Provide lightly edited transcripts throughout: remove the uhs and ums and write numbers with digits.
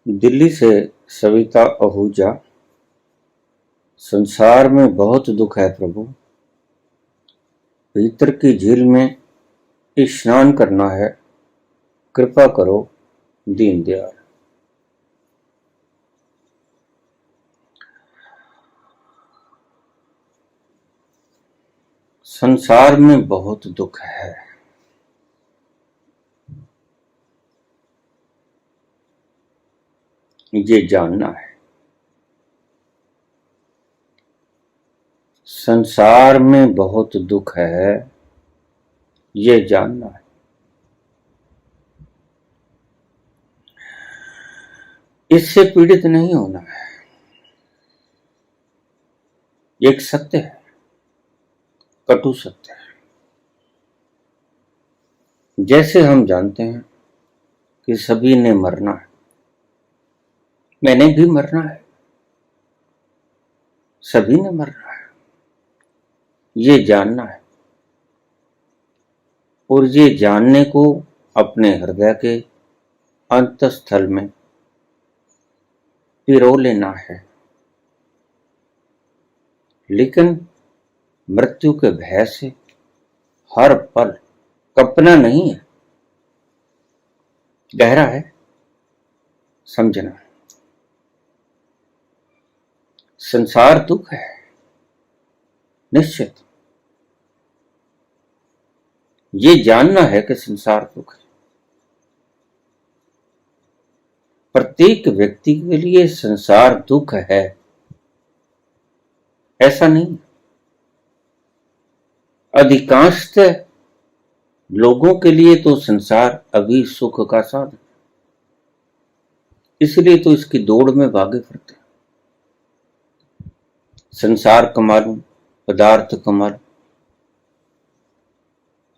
दिल्ली से सविता आहूजा। संसार में बहुत दुख है प्रभु, भीतर की झील में स्नान करना है, कृपा करो दीनदयाल। संसार में बहुत दुख है, ये जानना है। संसार में बहुत दुख है, ये जानना है। इससे पीड़ित नहीं होना है, ये एक सत्य है, कटु सत्य है। जैसे हम जानते हैं कि सभी ने मरना है, मैंने भी मरना है, सभी ने मरना है, ये जानना है। और ये जानने को अपने हृदय के अंतस्थल में पिरो लेना है। लेकिन मृत्यु के भय से हर पल कल्पना नहीं है, गहरा है समझना। संसार दुख है निश्चित, ये जानना है कि संसार दुख है। प्रत्येक व्यक्ति के लिए संसार दुख है ऐसा नहीं। अधिकांशतः लोगों के लिए तो संसार अभी सुख का साधन, इसलिए तो इसकी दौड़ में भागे फिरते। संसार कमा लूं, पदार्थ कमा लूं,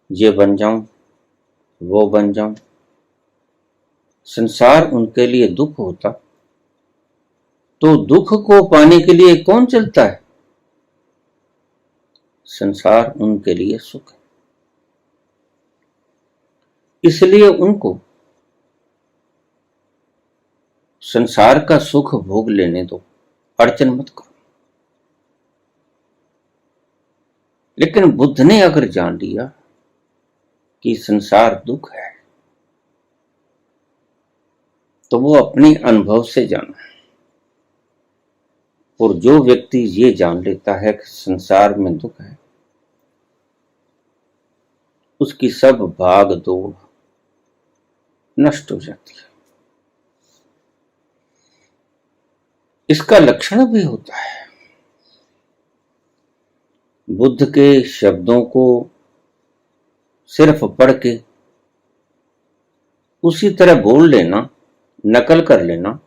ये बन जाऊं, वो बन जाऊं। संसार उनके लिए दुख होता तो दुख को पाने के लिए कौन चलता है? संसार उनके लिए सुख है, इसलिए उनको संसार का सुख भोग लेने दो, अड़चन मत करो। लेकिन बुद्ध ने अगर जान लिया कि संसार दुख है तो वो अपने अनुभव से जाना। और जो व्यक्ति ये जान लेता है कि संसार में दुख है, उसकी सब भाग दौड़ नष्ट हो जाती है। इसका लक्षण भी होता है। बुद्ध के शब्दों को सिर्फ पढ़ के उसी तरह बोल लेना, नकल कर लेना,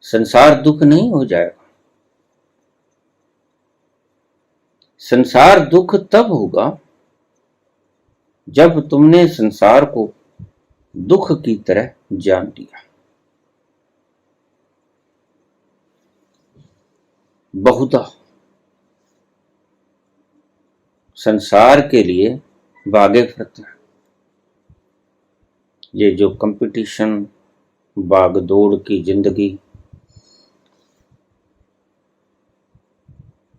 संसार दुख नहीं हो जाएगा। संसार दुख तब होगा जब तुमने संसार को दुख की तरह जान लिया। बहुधा संसार के लिए भागे फिरते हैं। ये जो कंपटीशन, भागदौड़ की जिंदगी,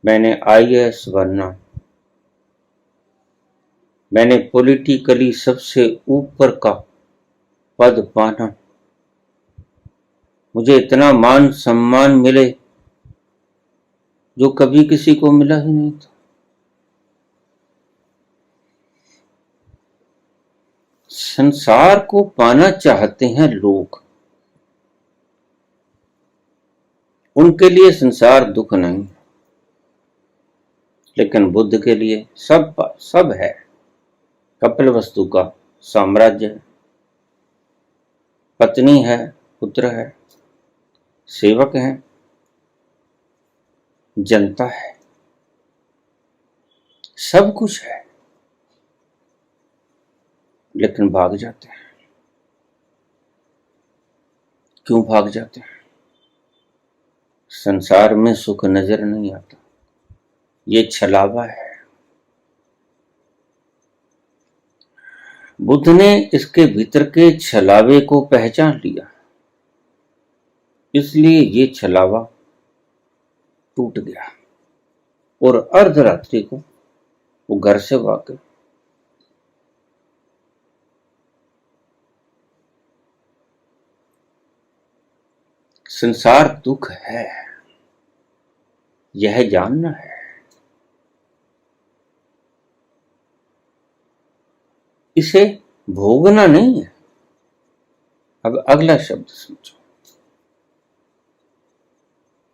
मैंने आईएएस बनना, मैंने पॉलिटिकली सबसे ऊपर का पद पाना, मुझे इतना मान सम्मान मिले जो कभी किसी को मिला ही नहीं था। संसार को पाना चाहते हैं लोग, उनके लिए संसार दुख नहीं। लेकिन बुद्ध के लिए सब है। कपिलवस्तु का साम्राज्य है, पत्नी है, पुत्र है, सेवक है, जनता है, सब कुछ है। लेकिन भाग जाते हैं। क्यों भाग जाते हैं? संसार में सुख नजर नहीं आता, ये छलावा है। बुद्ध ने इसके भीतर के छलावे को पहचान लिया। इसलिए ये छलावा टूट गया और अर्धरात्रि को वो घर से भाग गए। संसार दुख है, यह जानना है। इसे भोगना नहीं है। अब अगला शब्द समझो।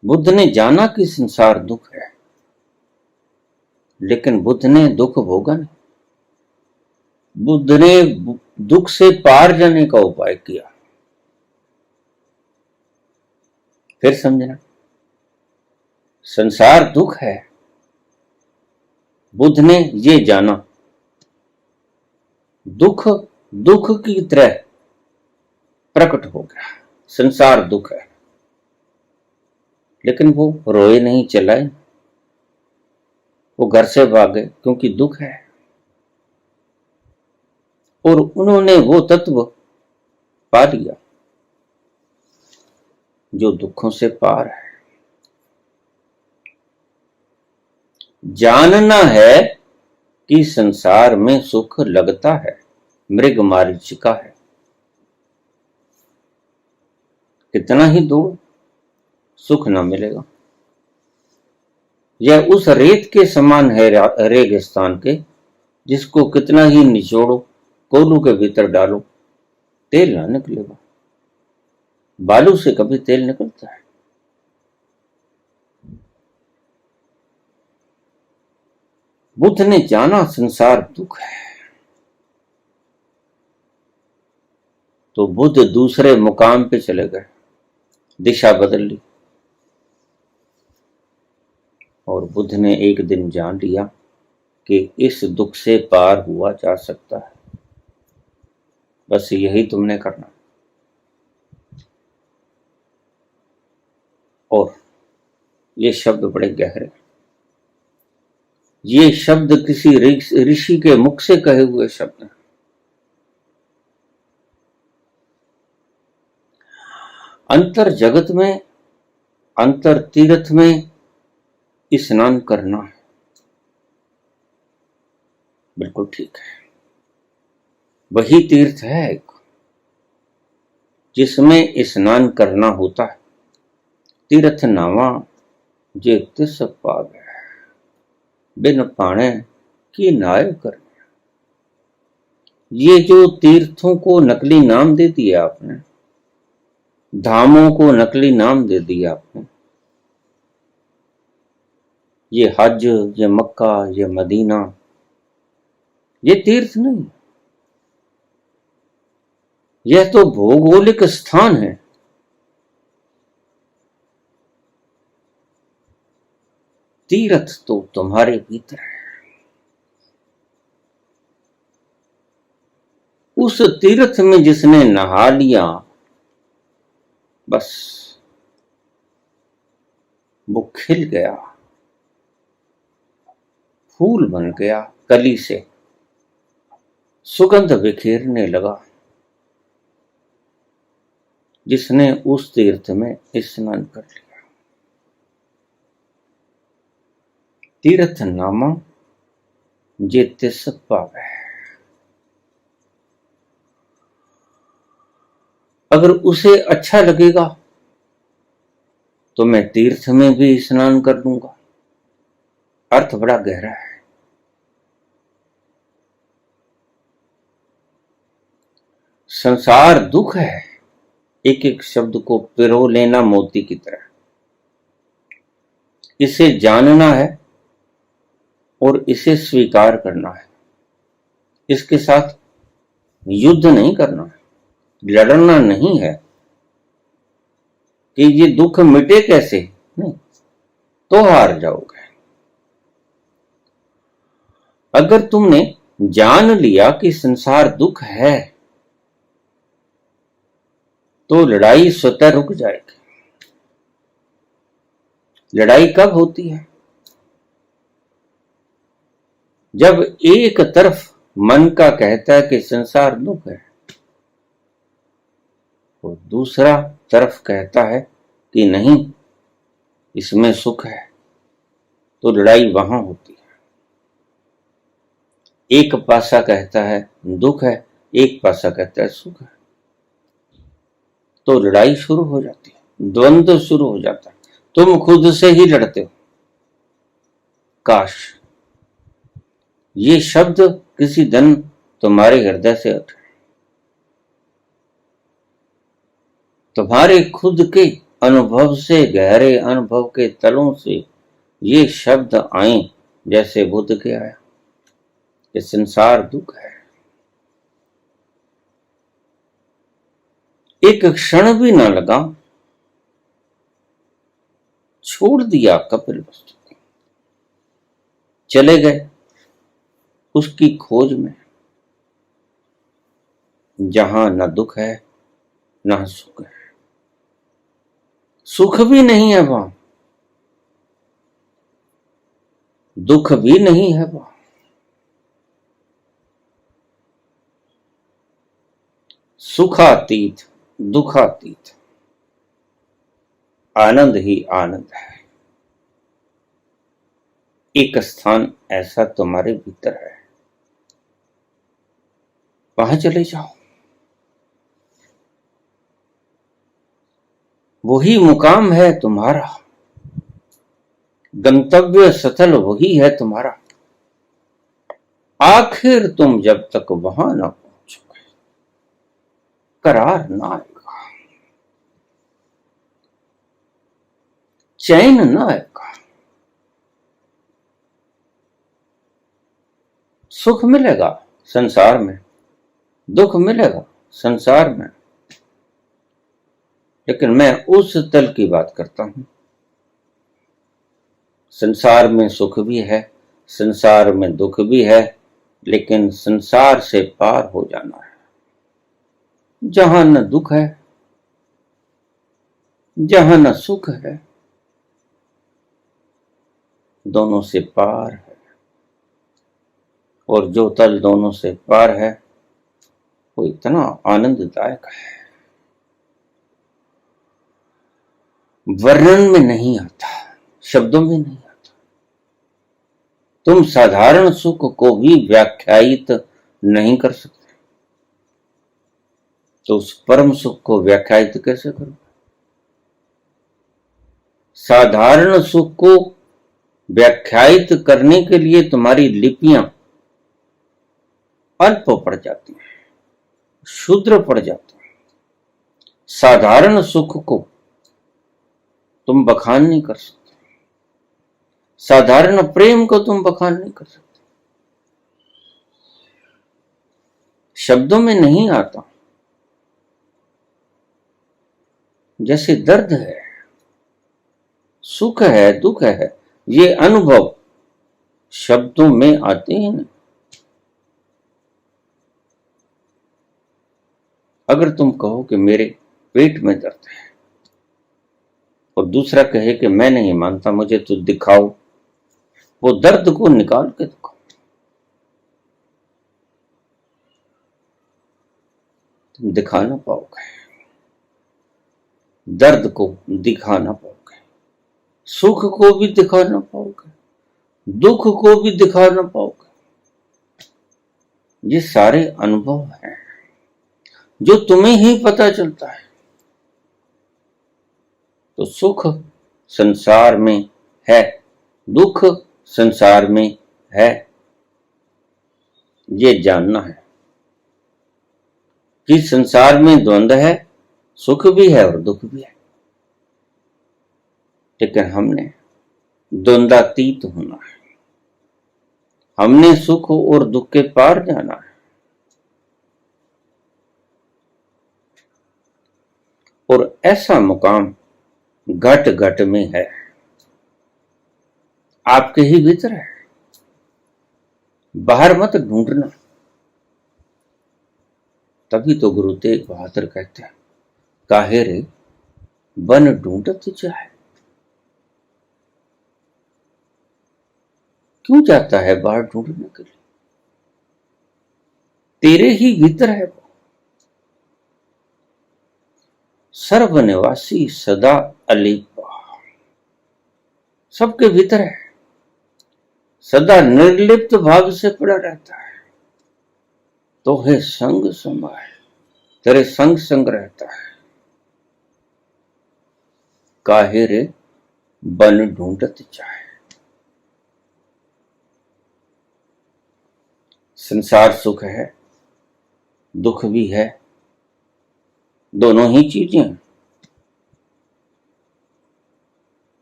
बुद्ध ने जाना कि संसार दुख है, लेकिन बुद्ध ने दुख भोगा नहीं। बुद्ध ने दुख से पार जाने का उपाय किया। फिर समझना, संसार दुख है, बुद्ध ने ये जाना। दुख दुख की तरह प्रकट हो गया, संसार दुख है, लेकिन वो रोए नहीं, चलाए, वो घर से भागे क्योंकि दुख है। और उन्होंने वो तत्व पा लिया जो दुखों से पार है। जानना है कि संसार में सुख लगता है, मृग मारीचिका है। कितना ही दूर सुख न मिलेगा। यह उस रेत के समान है, रेगिस्तान के, जिसको कितना ही निचोड़ो, कोलू के भीतर डालो, तेल ना निकलेगा। बालू से कभी तेल निकलता है? बुद्ध ने जाना संसार दुख है, तो बुद्ध दूसरे मुकाम पे चले गए, दिशा बदल ली। और बुद्ध ने एक दिन जान लिया कि इस दुख से पार हुआ जा सकता है। बस यही तुमने करना। और ये शब्द बड़े गहरे, ये शब्द किसी ऋषि के मुख से कहे हुए शब्द हैं। अंतर जगत में, अंतर तीर्थ में स्नान करना है, बिल्कुल ठीक है। वही तीर्थ है एक जिसमें स्नान करना होता है। तीर्थ नावा जे तिस पावे, बिन पाणे की नाय कर। ये जो तीर्थों को नकली नाम दे दिया आपने, धामों को नकली नाम दे दिया आपने, ये हज, ये मक्का, ये मदीना, ये तीर्थ नहीं, यह तो भौगोलिक स्थान है। तीर्थ तो तुम्हारे भीतर है। उस तीर्थ में जिसने नहा लिया, बस वो खिल गया, फूल बन गया, कली से सुगंध बिखेरने लगा, जिसने उस तीर्थ में स्नान कर लिया। तीर्थ नामा जे तिस पावे। अगर उसे अच्छा लगेगा तो मैं तीर्थ में भी स्नान कर लूंगा। अर्थ बड़ा गहरा है। संसार दुख है, एक एक शब्द को पिरो लेना मोती की तरह। इसे जानना है और इसे स्वीकार करना है। इसके साथ युद्ध नहीं करना है, लड़ना नहीं है कि ये दुख मिटे कैसे, नहीं, तो हार जाओगे। अगर तुमने जान लिया कि संसार दुख है, तो लड़ाई स्वतः रुक जाएगी। लड़ाई कब होती है? जब एक तरफ मन का कहता है कि संसार दुख है, और दूसरा तरफ कहता है कि नहीं इसमें सुख है, तो लड़ाई वहां होती है। एक पासा कहता है दुख है, एक पासा कहता है सुख है, तो लड़ाई शुरू हो जाती है, द्वंद्व शुरू हो जाता है। तुम खुद से ही लड़ते हो। काश ये शब्द किसी दिन तुम्हारे हृदय से उठे, तुम्हारे खुद के अनुभव से, गहरे अनुभव के तलों से ये शब्द आए, जैसे बुद्ध के आया कि संसार दुख है। एक क्षण भी ना लगा, छोड़ दिया कपिल वस्तु को, चले गए उसकी खोज में, जहां न दुख है न सुख है। सुख भी नहीं है वहां, दुख भी नहीं है वहां। सुखातीत दुखातीत, आनंद ही आनंद है। एक स्थान ऐसा तुम्हारे भीतर है, वहां चले जाओ। वही मुकाम है तुम्हारा, गंतव्य स्थल वही है तुम्हारा। आखिर तुम जब तक वहां ना पहुंचोगे, करार ना आएगा, चैन ना आएगा। सुख मिलेगा संसार में, दुख मिलेगा संसार में, लेकिन मैं उस तल की बात करता हूं। संसार में सुख भी है, संसार में दुख भी है, लेकिन संसार से पार हो जाना है, जहां न दुख है, जहां न सुख है, दोनों से पार है। और जो तल दोनों से पार है वो इतना आनंददायक है, वर्णन में नहीं आता, शब्दों में नहीं आता। तुम साधारण सुख को भी व्याख्यायित नहीं कर सकते, तो उस परम सुख को व्याख्यायित कैसे करो? साधारण सुख को व्याख्यायित करने के लिए तुम्हारी लिपियां अल्प पड़ जाती हैं, क्षुद्र पड़ जाती हैं। साधारण सुख को तुम बखान नहीं कर सकते, साधारण प्रेम को तुम बखान नहीं कर सकते, शब्दों में नहीं आता। जैसे दर्द है, सुख है, दुख है, ये अनुभव शब्दों में आते हैं ना। अगर तुम कहो कि मेरे पेट में दर्द है और दूसरा कहे कि मैं नहीं मानता, मुझे तो दिखाओ, वो दर्द को निकाल के दिखाओ, तुम दिखा ना पाओगे, दर्द को दिखा ना पाओगे, सुख को भी दिखा ना पाओगे, दुख को भी दिखा ना पाओगे। ये सारे अनुभव हैं जो तुम्हें ही पता चलता है। तो सुख संसार में है, दुख संसार में है, ये जानना है कि संसार में द्वंद्व है, सुख भी है और दुख भी है, लेकिन हमने द्वंद्वातीत होना है, हमने सुख और दुख के पार जाना है। और ऐसा मुकाम घट घट में है, आपके ही भीतर है, बाहर मत ढूंढना। तभी तो गुरु तेग बहादुर कहते हैं, काहे रे बन ढूंढत जाए। क्यों जाता है बाहर ढूंढने के लिए? तेरे ही भीतर है वो। सर्वनिवासी सदा अलिपा, सबके भीतर है, सदा निर्लिप्त भाव से पड़ा रहता है। तो है संग समाए, तेरे संग संग रहता है। काहे रे बन ढूंढत जाए। संसार सुख है, दुख भी है, दोनों ही चीजें हैं।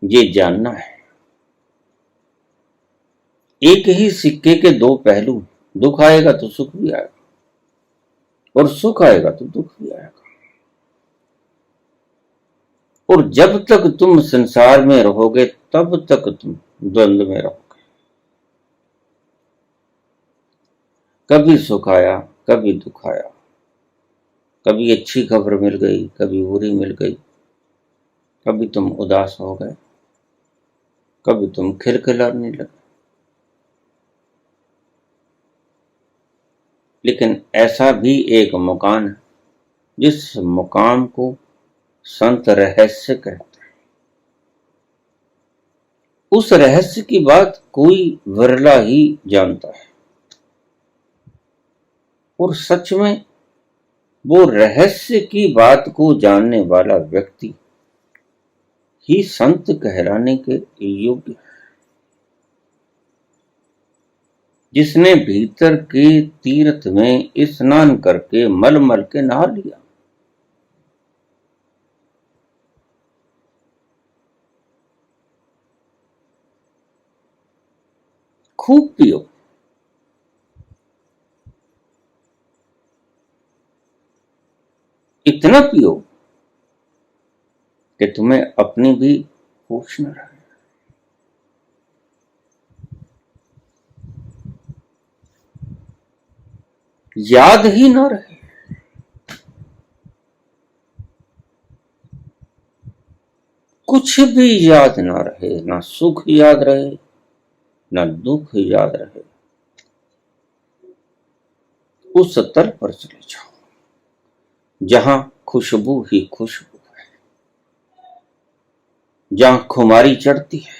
ये जानना है। एक ही सिक्के के दो पहलू, दुख आएगा तो सुख भी आएगा और सुख आएगा तो दुख भी आएगा। और जब तक तुम संसार में रहोगे तब तक तुम द्वंद्व में रहोगे। कभी सुख आया, कभी दुख आया, कभी अच्छी खबर मिल गई, कभी बुरी मिल गई, कभी तुम उदास हो गए, कभी तुम खिलखिलाने लगे। लेकिन ऐसा भी एक मुकाम है जिस मुकाम को संत रहस्य कहते हैं। उस रहस्य की बात कोई विरला ही जानता है। और सच में वो रहस्य की बात को जानने वाला व्यक्ति ही संत कहलाने के योग्य है। जिसने भीतर के तीर्थ में स्नान करके मल मल के नहा लिया। खूब पियो, इतना पियो कि तुम्हें अपनी भी होश न रहे। याद ही न रहे। कुछ भी याद ना रहे, ना सुख याद रहे, ना दुख याद रहे। उस तल पर चले जाओ जहां खुशबू ही खुशबू है, जहां खुमारी चढ़ती है।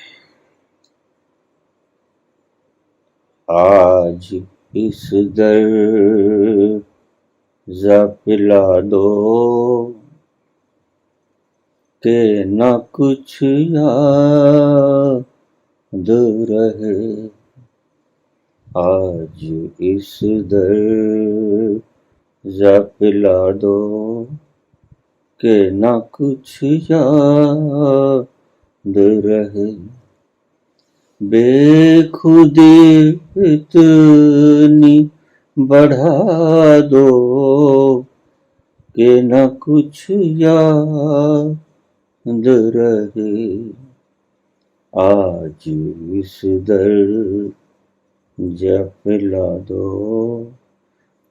आज इस दर्द पिला दो के न कुछ याद रहे। आज इस दर्द पिला दो के न कुछ याद रहे। बेखुदी इतनी बढ़ा दो कि न कुछ याद रहे। आज इस दर्द पिला दो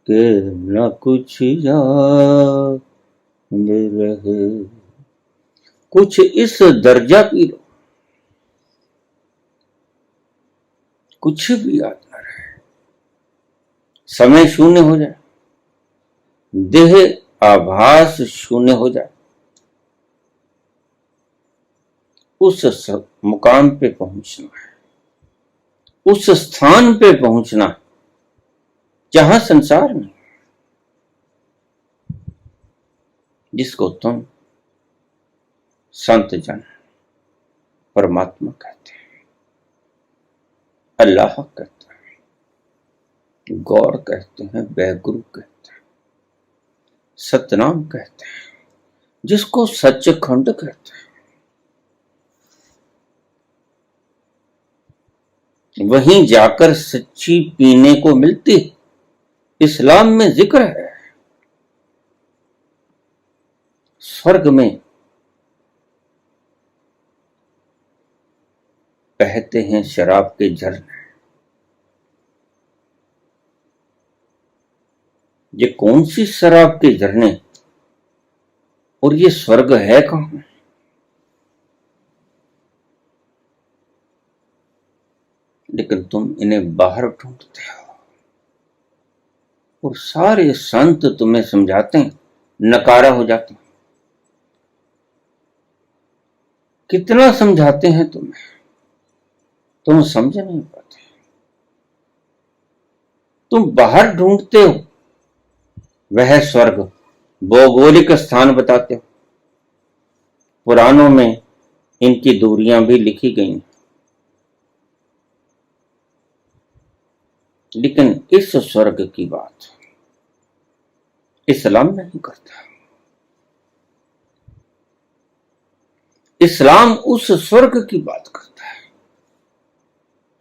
कि न कुछ याद रहे। कुछ इस दर्जा पी लो, कुछ भी याद न रहे। समय शून्य हो जाए, देह आभास शून्य हो जाए। उस मुकाम पे पहुंचना है, उस स्थान पे पहुंचना जहां संसार नहीं, जिसको तुम संत जन परमात्मा कहते हैं, अल्लाह कहते हैं, गौर कहते हैं, बैगुरु कहते हैं, सतनाम कहते हैं, जिसको सच्चखंड कहते हैं। वहीं जाकर सच्ची पीने को मिलती। इस्लाम में जिक्र है, स्वर्ग में बहते हैं शराब के झरने। ये कौन सी शराब के झरने और ये स्वर्ग है कहां? लेकिन तुम इन्हें बाहर ढूंढते हो और सारे संत तुम्हें समझाते हैं, नकारा हो जाते हैं। कितना समझाते हैं तुम्हें, तुम समझ नहीं पाते। तुम बाहर ढूंढते हो वह स्वर्ग, भौगोलिक स्थान बताते हो। पुराणों में इनकी दूरियां भी लिखी गई हैं, लेकिन इस स्वर्ग की बात इस्लाम नहीं करता। इस्लाम उस स्वर्ग की बात करता है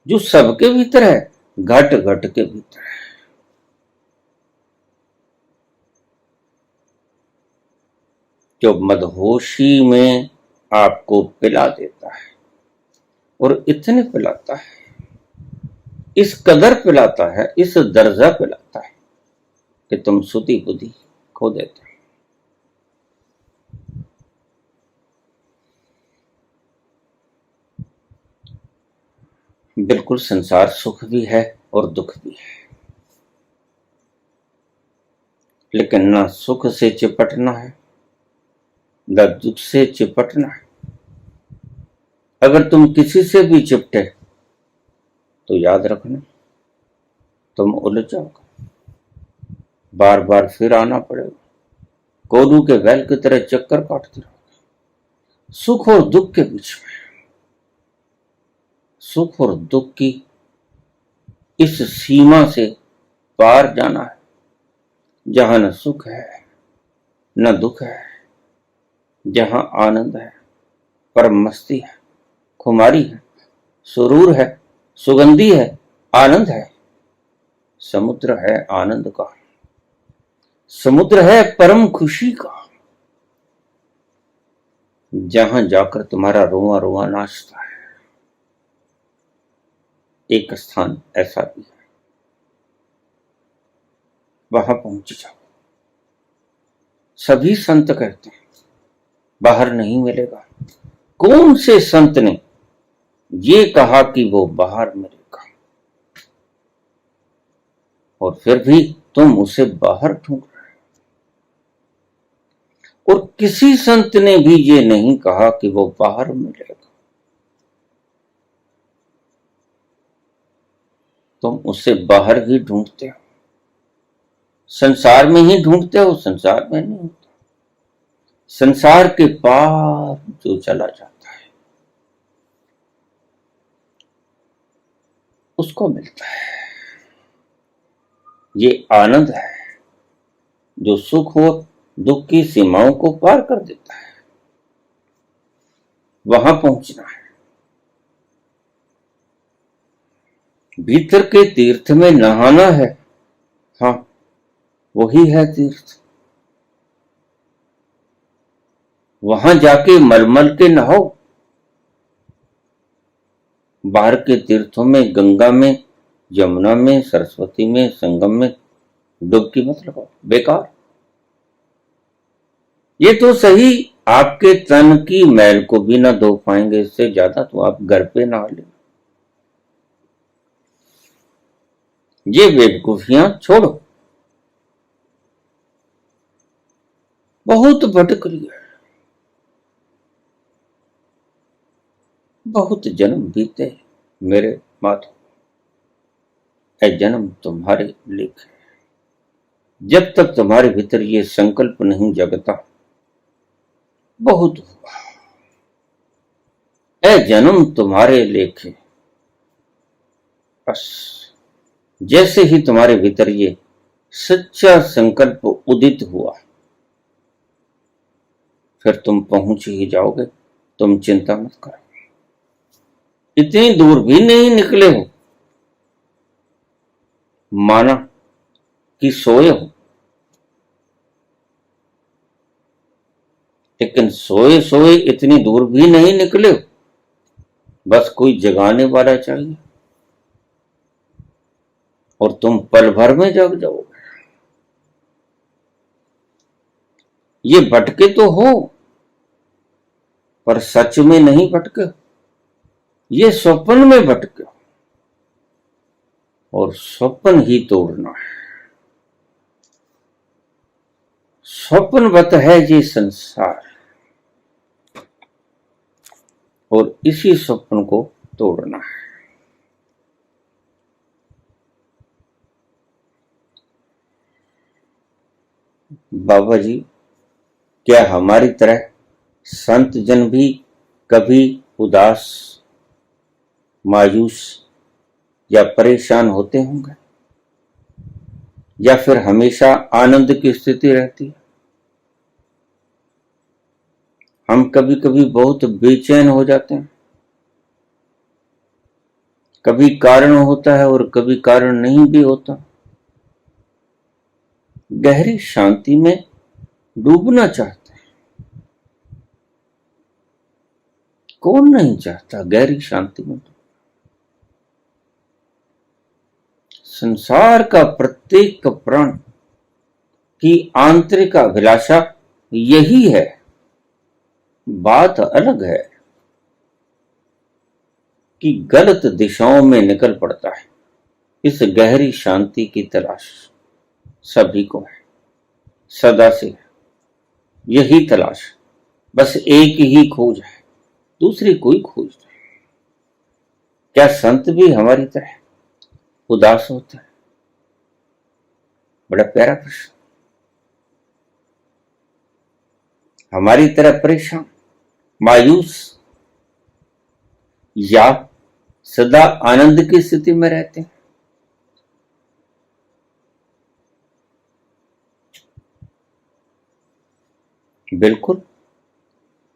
जो सबके भीतर है, घट घट के भीतर है। जो मदहोशी में आपको पिला देता है, और इतने पिलाता है, इस कदर पिलाता है, इस दर्जा पिलाता है कि तुम सुधी बुद्धि खो देते हो। बिल्कुल, संसार सुख भी है और दुख भी है, लेकिन ना सुख से चिपटना है न दुख से चिपटना है। अगर तुम किसी से भी चिपटे तो याद रखना तुम उलझ जाओगे, बार बार फिर आना पड़ेगा, कोल्हू के बैल की तरह चक्कर काटते रहोगे। सुख और दुख के बीच में, सुख और दुख की इस सीमा से पार जाना है, जहां न सुख है न दुख है, जहां आनंद है, परम मस्ती है, खुमारी है, सुरूर है, सुगंधी है, आनंद है। समुद्र है आनंद का, समुद्र है परम खुशी का, जहां जाकर तुम्हारा रोआ रोआ नाचता है। एक स्थान ऐसा भी है, वहां पहुंच जाओ। सभी संत कहते हैं बाहर नहीं मिलेगा। कौन से संत ने ये कहा कि वो बाहर मिलेगा? और फिर भी तुम उसे बाहर ढूंढ रहे हो। और किसी संत ने भी ये नहीं कहा कि वो बाहर मिलेगा। तुम उसे बाहर ही ढूंढते हो, संसार में ही ढूंढते हो, संसार में नहीं होता। संसार के पार जो चला जाता है उसको मिलता है। ये आनंद है जो सुख और दुख की सीमाओं को पार कर देता है। वहां पहुंचना है। भीतर के तीर्थ में नहाना है, हाँ वही है तीर्थ। वहां जाके मलमल के नहाओ। बाहर के तीर्थों में, गंगा में, यमुना में, सरस्वती में, संगम में डुबकी मत लगाओ, बेकार। ये तो सही आपके तन की मैल को भी ना धो पाएंगे, इससे ज्यादा तो आप घर पे नहा ले। ये बेवकूफियां छोड़ो। बहुत भटक लिया, बहुत जन्म बीते मेरे माधो, ऐ जन्म तुम्हारे लेख है। जब तक तुम्हारे भीतर ये संकल्प नहीं जगता, बहुत हुआ। ऐ जन्म तुम्हारे लेख है। बस जैसे ही तुम्हारे भीतर ये सच्चा संकल्प उदित हुआ, फिर तुम पहुंच ही जाओगे। तुम चिंता मत करो। इतनी दूर भी नहीं निकले हो, माना कि सोए हो, लेकिन सोए सोए इतनी दूर भी नहीं निकले हो। बस कोई जगाने वाला चाहिए और तुम पल भर में जग जाओगे। ये भटके तो हो, पर सच में नहीं भटके। ये स्वप्न में भटके, और स्वप्न ही तोड़ना है। स्वप्नवत है ये संसार। और इसी स्वप्न को तोड़ना है। बाबा जी, क्या हमारी तरह संत जन भी कभी उदास, मायूस या परेशान होते होंगे, या फिर हमेशा आनंद की स्थिति रहती है? हम कभी कभी बहुत बेचैन हो जाते हैं, कभी कारण होता है और कभी कारण नहीं भी होता। गहरी शांति में डूबना चाहते हैं। कौन नहीं चाहता गहरी शांति में? संसार का प्रत्येक प्राण की आंतरिक अभिलाषा यही है। बात अलग है कि गलत दिशाओं में निकल पड़ता है। इस गहरी शांति की तलाश सभी को है, सदा से है। यही तलाश, बस एक ही खोज है, दूसरी कोई खोज नहीं। क्या संत भी हमारी तरह उदास होता है? बड़ा प्यारा प्रश्न। हमारी तरह परेशान, मायूस, या सदा आनंद की स्थिति में रहते हैं? बिल्कुल,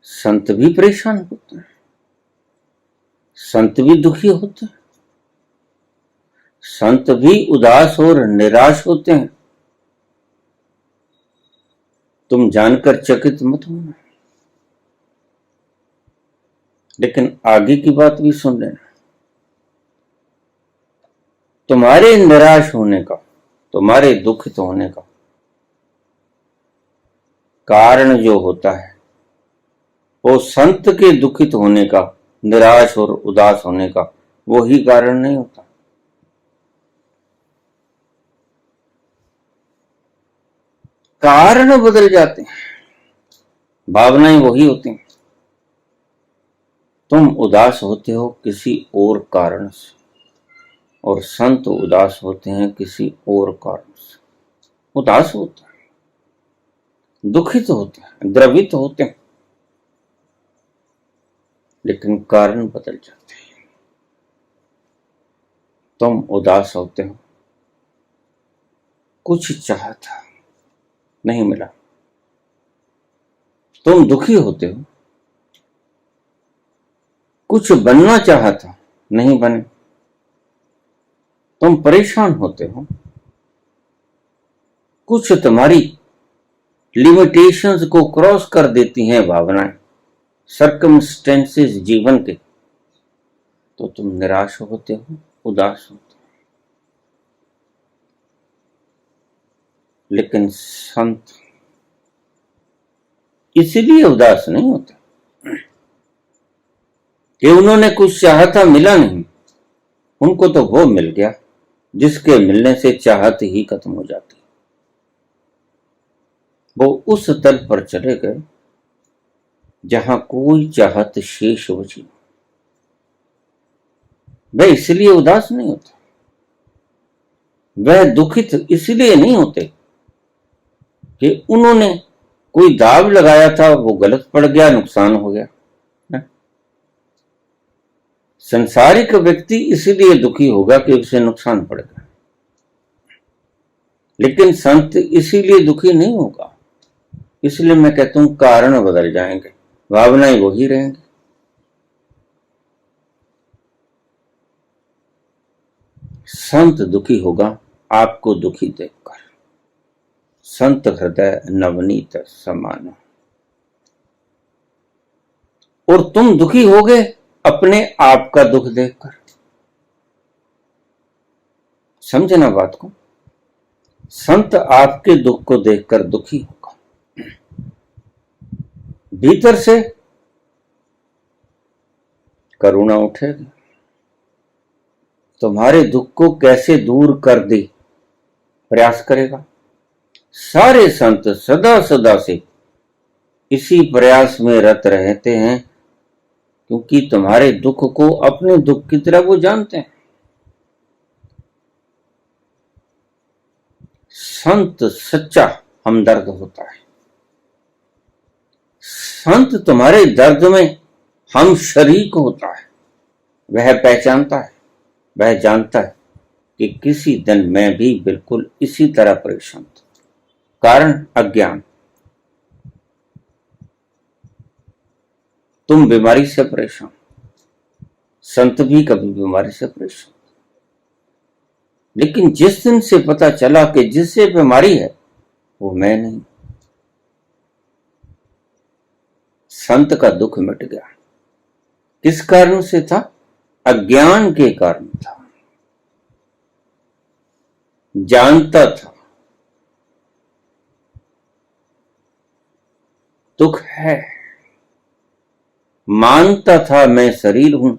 संत भी परेशान होते हैं, संत भी दुखी होते हैं, संत भी उदास और निराश होते हैं। तुम जानकर चकित मत होना, लेकिन आगे की बात भी सुन लेना। तुम्हारे निराश होने का, तुम्हारे दुखित होने का कारण जो होता है, वो संत के दुखित होने का, निराश और उदास होने का वही कारण नहीं होता। कारण बदल जाते हैं, भावनाएं वही होती हैं। तुम उदास होते हो किसी और कारण से, और संत उदास होते हैं किसी और कारण से। उदास होते हैं, दुखित होते हैं, द्रवित होते हैं, लेकिन कारण बदल जाते हैं। तुम उदास होते हो, कुछ चाहा था, नहीं मिला। तुम दुखी होते हो, कुछ बनना चाहा था, नहीं बने। तुम परेशान होते हो, कुछ तुम्हारी लिमिटेशंस को क्रॉस कर देती हैं भावनाएं, सर्कमस्टेंसेस जीवन के, तो तुम निराश होते हो, उदास होते हो। लेकिन संत इसलिए उदास नहीं होते कि उन्होंने कुछ चाहा था, मिला नहीं। उनको तो वो मिल गया जिसके मिलने से चाहत ही खत्म हो जाती। वो उस तल पर चले गए जहां कोई चाहत शेष बची। वह इसलिए उदास नहीं होते, वह दुखित इसलिए नहीं होते कि उन्होंने कोई दाव लगाया था, वो गलत पड़ गया, नुकसान हो गया। संसारिक व्यक्ति इसलिए दुखी होगा कि उसे नुकसान पड़ेगा, लेकिन संत इसीलिए दुखी नहीं होगा। इसलिए मैं कहता हूं कारण बदल जाएंगे, भावनाएं वही रहेंगी। संत दुखी होगा आपको दुखी देखकर। संत हृदय नवनीत समान, और तुम दुखी होगे अपने आप का दुख देखकर। समझना बात को। संत आपके दुख को देखकर दुखी होगा, भीतर से करुणा उठेगी, तुम्हारे दुख को कैसे दूर कर दे प्रयास करेगा। सारे संत सदा सदा से इसी प्रयास में रत रहते हैं क्योंकि तुम्हारे दुख को अपने दुख की तरह वो जानते हैं। संत सच्चा हमदर्द होता है। संत तुम्हारे दर्द में हम शरीक होता है। वह पहचानता है, वह जानता है कि किसी दिन मैं भी बिल्कुल इसी तरह परेशान था। कारण अज्ञान। तुम बीमारी से परेशान, संत भी कभी बीमारी से परेशान। लेकिन जिस दिन से पता चला कि जिससे बीमारी है वो मैं नहीं, संत का दुख मिट गया। किस कारण से था? अज्ञान के कारण था। जानता था दुख है, मानता था मैं शरीर हूं,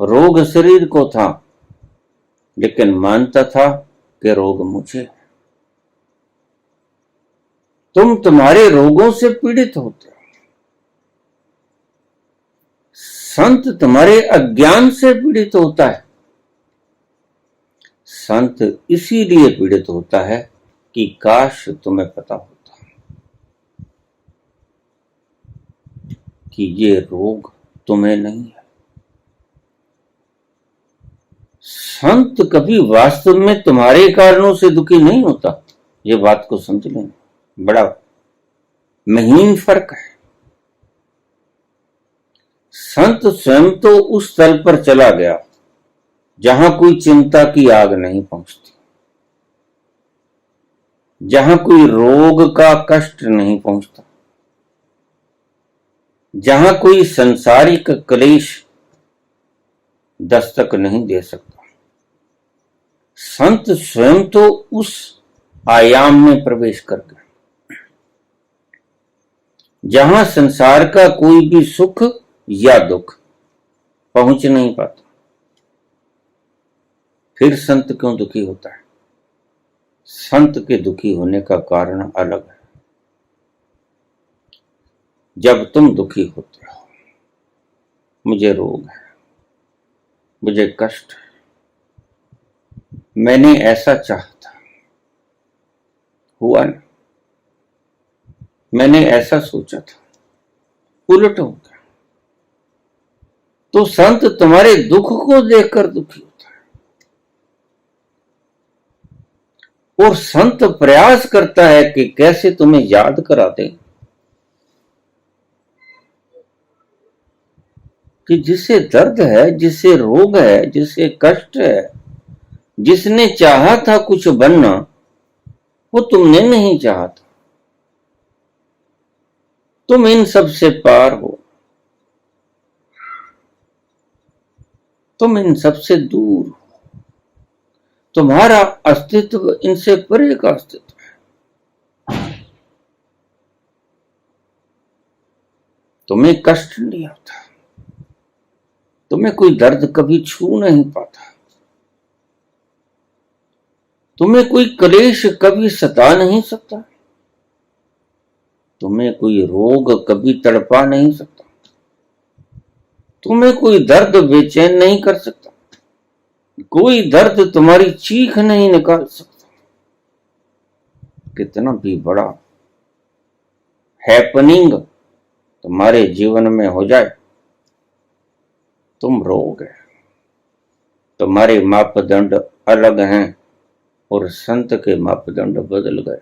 रोग शरीर को था, लेकिन मानता था कि रोग मुझे है। तुम तुम्हारे रोगों से पीड़ित होते हो, संत तुम्हारे अज्ञान से पीड़ित होता है। संत इसीलिए पीड़ित होता है कि काश तुम्हें पता होता कि ये रोग तुम्हें नहीं है। संत कभी वास्तव में तुम्हारे कारणों से दुखी नहीं होता। ये बात को समझ लेना, बड़ा महीन फर्क है। संत स्वयं तो उस तल पर चला गया जहां कोई चिंता की आग नहीं पहुंचती, जहां कोई रोग का कष्ट नहीं पहुंचता, जहां कोई संसारिक क्लेश दस्तक नहीं दे सकता। संत स्वयं तो उस आयाम में प्रवेश कर गए जहां संसार का कोई भी सुख या दुख पहुंच नहीं पाता। फिर संत क्यों दुखी होता है? संत के दुखी होने का कारण अलग है। जब तुम दुखी होते हो, मुझे रोग है, मुझे कष्ट है, मैंने ऐसा चाहा था, हुआ ना, मैंने ऐसा सोचा था, उलट हो गया, तो संत तुम्हारे दुख को देखकर दुखी होता है और संत प्रयास करता है कि कैसे तुम्हें याद करा दे कि जिसे दर्द है, जिसे रोग है, जिसे कष्ट है, जिसने चाहा था कुछ बनना, वो तुमने नहीं चाहा था। तुम इन सब से पार हो, तुम इन सब से दूर हो, तुम्हारा अस्तित्व इनसे परे का अस्तित्व है। तुम्हें कष्ट नहीं होता, तुम्हें कोई दर्द कभी छू नहीं पाता, तुम्हें कोई क्लेश कभी सता नहीं सकता, तुम्हें कोई रोग कभी तड़पा नहीं सकता, तुम्हें कोई दर्द बेचैन नहीं कर सकता, कोई दर्द तुम्हारी चीख नहीं निकाल सकता। कितना भी बड़ा हैपनिंग तुम्हारे जीवन में हो जाए, तुम रोग है, तुम्हारे मापदंड अलग हैं और संत के मापदंड बदल गए।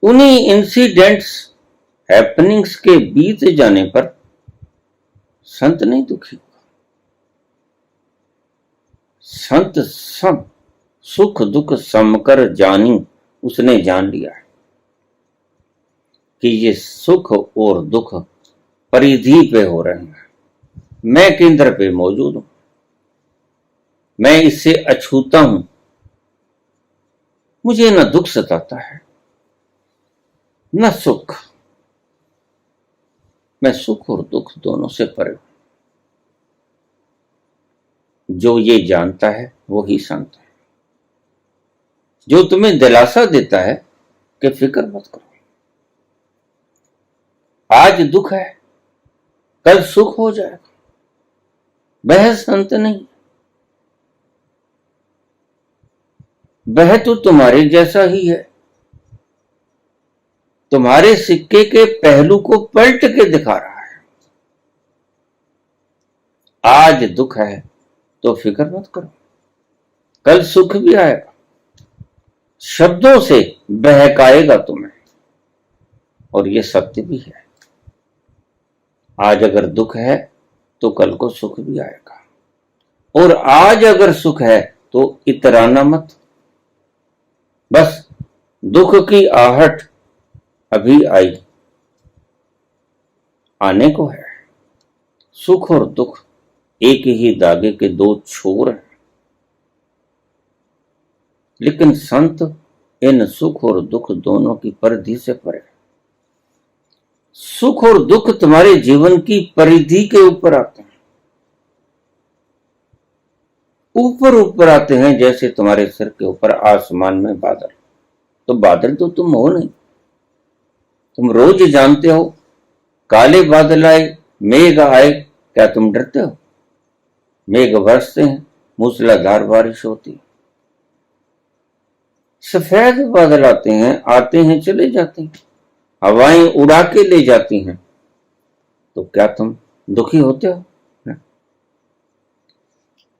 उन्हीं इंसिडेंट्स, हैपनिंग्स के बीत जाने पर संत नहीं दुखी होगा। संत सब सुख दुख समकर जानी, उसने जान लिया है कि ये सुख और दुख परिधि पे हो रहे हैं, मैं केंद्र पे मौजूद हूं, मैं इससे अछूता हूं, मुझे न दुख सताता है न सुख, मैं सुख और दुख दोनों से परे हूं। जो ये जानता है वो ही संत है, जो तुम्हें दिलासा देता है कि फिक्र मत करो, आज दुख है, कल सुख हो जाएगा। वह संत नहीं, वह तो तुम्हारे जैसा ही है, तुम्हारे सिक्के के पहलू को पलट के दिखा रहा है। आज दुख है तो फिक्र मत करो, कल सुख भी आएगा। शब्दों से बहकाएगा तुम्हें, और ये सत्य भी है। आज अगर दुख है तो कल को सुख भी आएगा, और आज अगर सुख है तो इतराना मत। बस दुख की आहट अभी आई, आने को है। सुख और दुख एक ही धागे के दो छोर हैं, लेकिन संत इन सुख और दुख दोनों की परिधि से परे। सुख और दुख तुम्हारे जीवन की परिधि के ऊपर आते हैं, ऊपर ऊपर आते हैं, जैसे तुम्हारे सिर के ऊपर आसमान में बादल। तो बादल तो तुम हो नहीं, तुम रोज जानते हो काले बादल आए, मेघ आए, क्या तुम डरते हो? मेघ बरसते हैं, मूसलाधार बारिश होती है। सफेद बादल आते हैं चले जाते हैं, हवाएं उड़ा के ले जाती हैं। तो क्या तुम दुखी होते हो?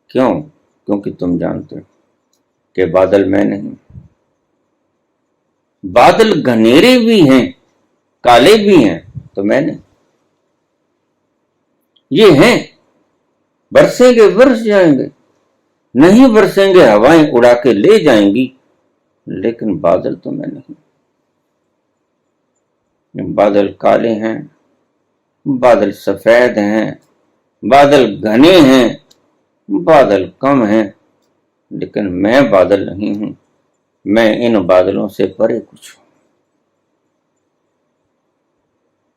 क्यों? क्योंकि तुम जानते हो कि बादल मैं नहीं। बादल घनेरे भी हैं, काले भी हैं, तो मैं नहीं। ये हैं, बरसेंगे बरस जाएंगे, नहीं बरसेंगे हवाएं उड़ा के ले जाएंगी, लेकिन बादल तो मैं नहीं। बादल काले हैं, बादल सफेद हैं, बादल घने हैं, बादल कम हैं, लेकिन मैं बादल नहीं हूं। मैं इन बादलों से परे कुछ हूं।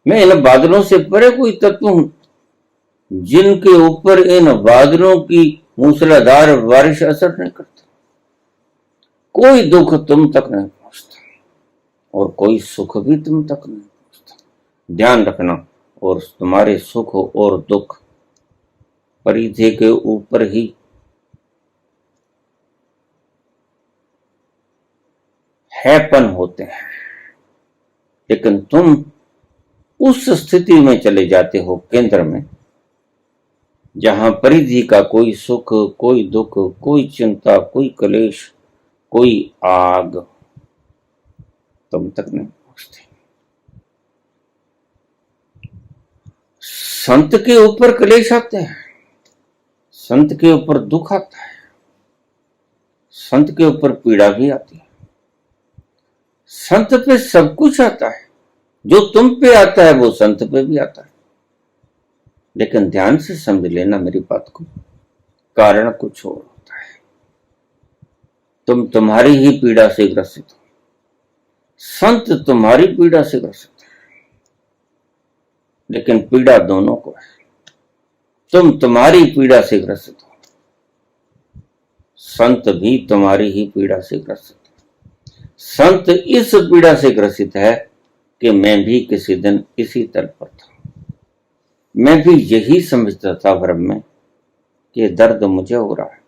मैं इन बादलों से परे कोई तत्व हूं, जिनके ऊपर इन बादलों की मूसलाधार बारिश असर नहीं करती। कोई दुख तुम तक नहीं पहुंचता, और कोई सुख भी तुम तक नहीं पहुंचता। ध्यान रखना, और तुम्हारे सुख और दुख परिधि के ऊपर ही हैपन होते हैं, लेकिन तुम उस स्थिति में चले जाते हो, केंद्र में, जहां परिधि का कोई सुख, कोई दुख, कोई चिंता, कोई क्लेश, कोई आग तुम तक नहीं पहुंचती। संत के ऊपर क्लेश आते हैं, संत के ऊपर दुख आता है, संत के ऊपर पीड़ा भी आती है। संत पे सब कुछ आता है, जो तुम पे आता है वो संत पे भी आता है। लेकिन ध्यान से समझ लेना मेरी बात को, कारण कुछ और होता है। तुम तुम्हारी ही पीड़ा से ग्रसित हो, संत तुम्हारी पीड़ा से ग्रसित है, लेकिन पीड़ा दोनों को है। तुम तुम्हारी पीड़ा से ग्रसित हो, संत भी तुम्हारी ही पीड़ा से ग्रसित है। संत इस पीड़ा से ग्रसित है कि मैं भी किसी दिन इसी तल पर था। मैं भी यही समझता था भ्रम में कि दर्द मुझे हो रहा है।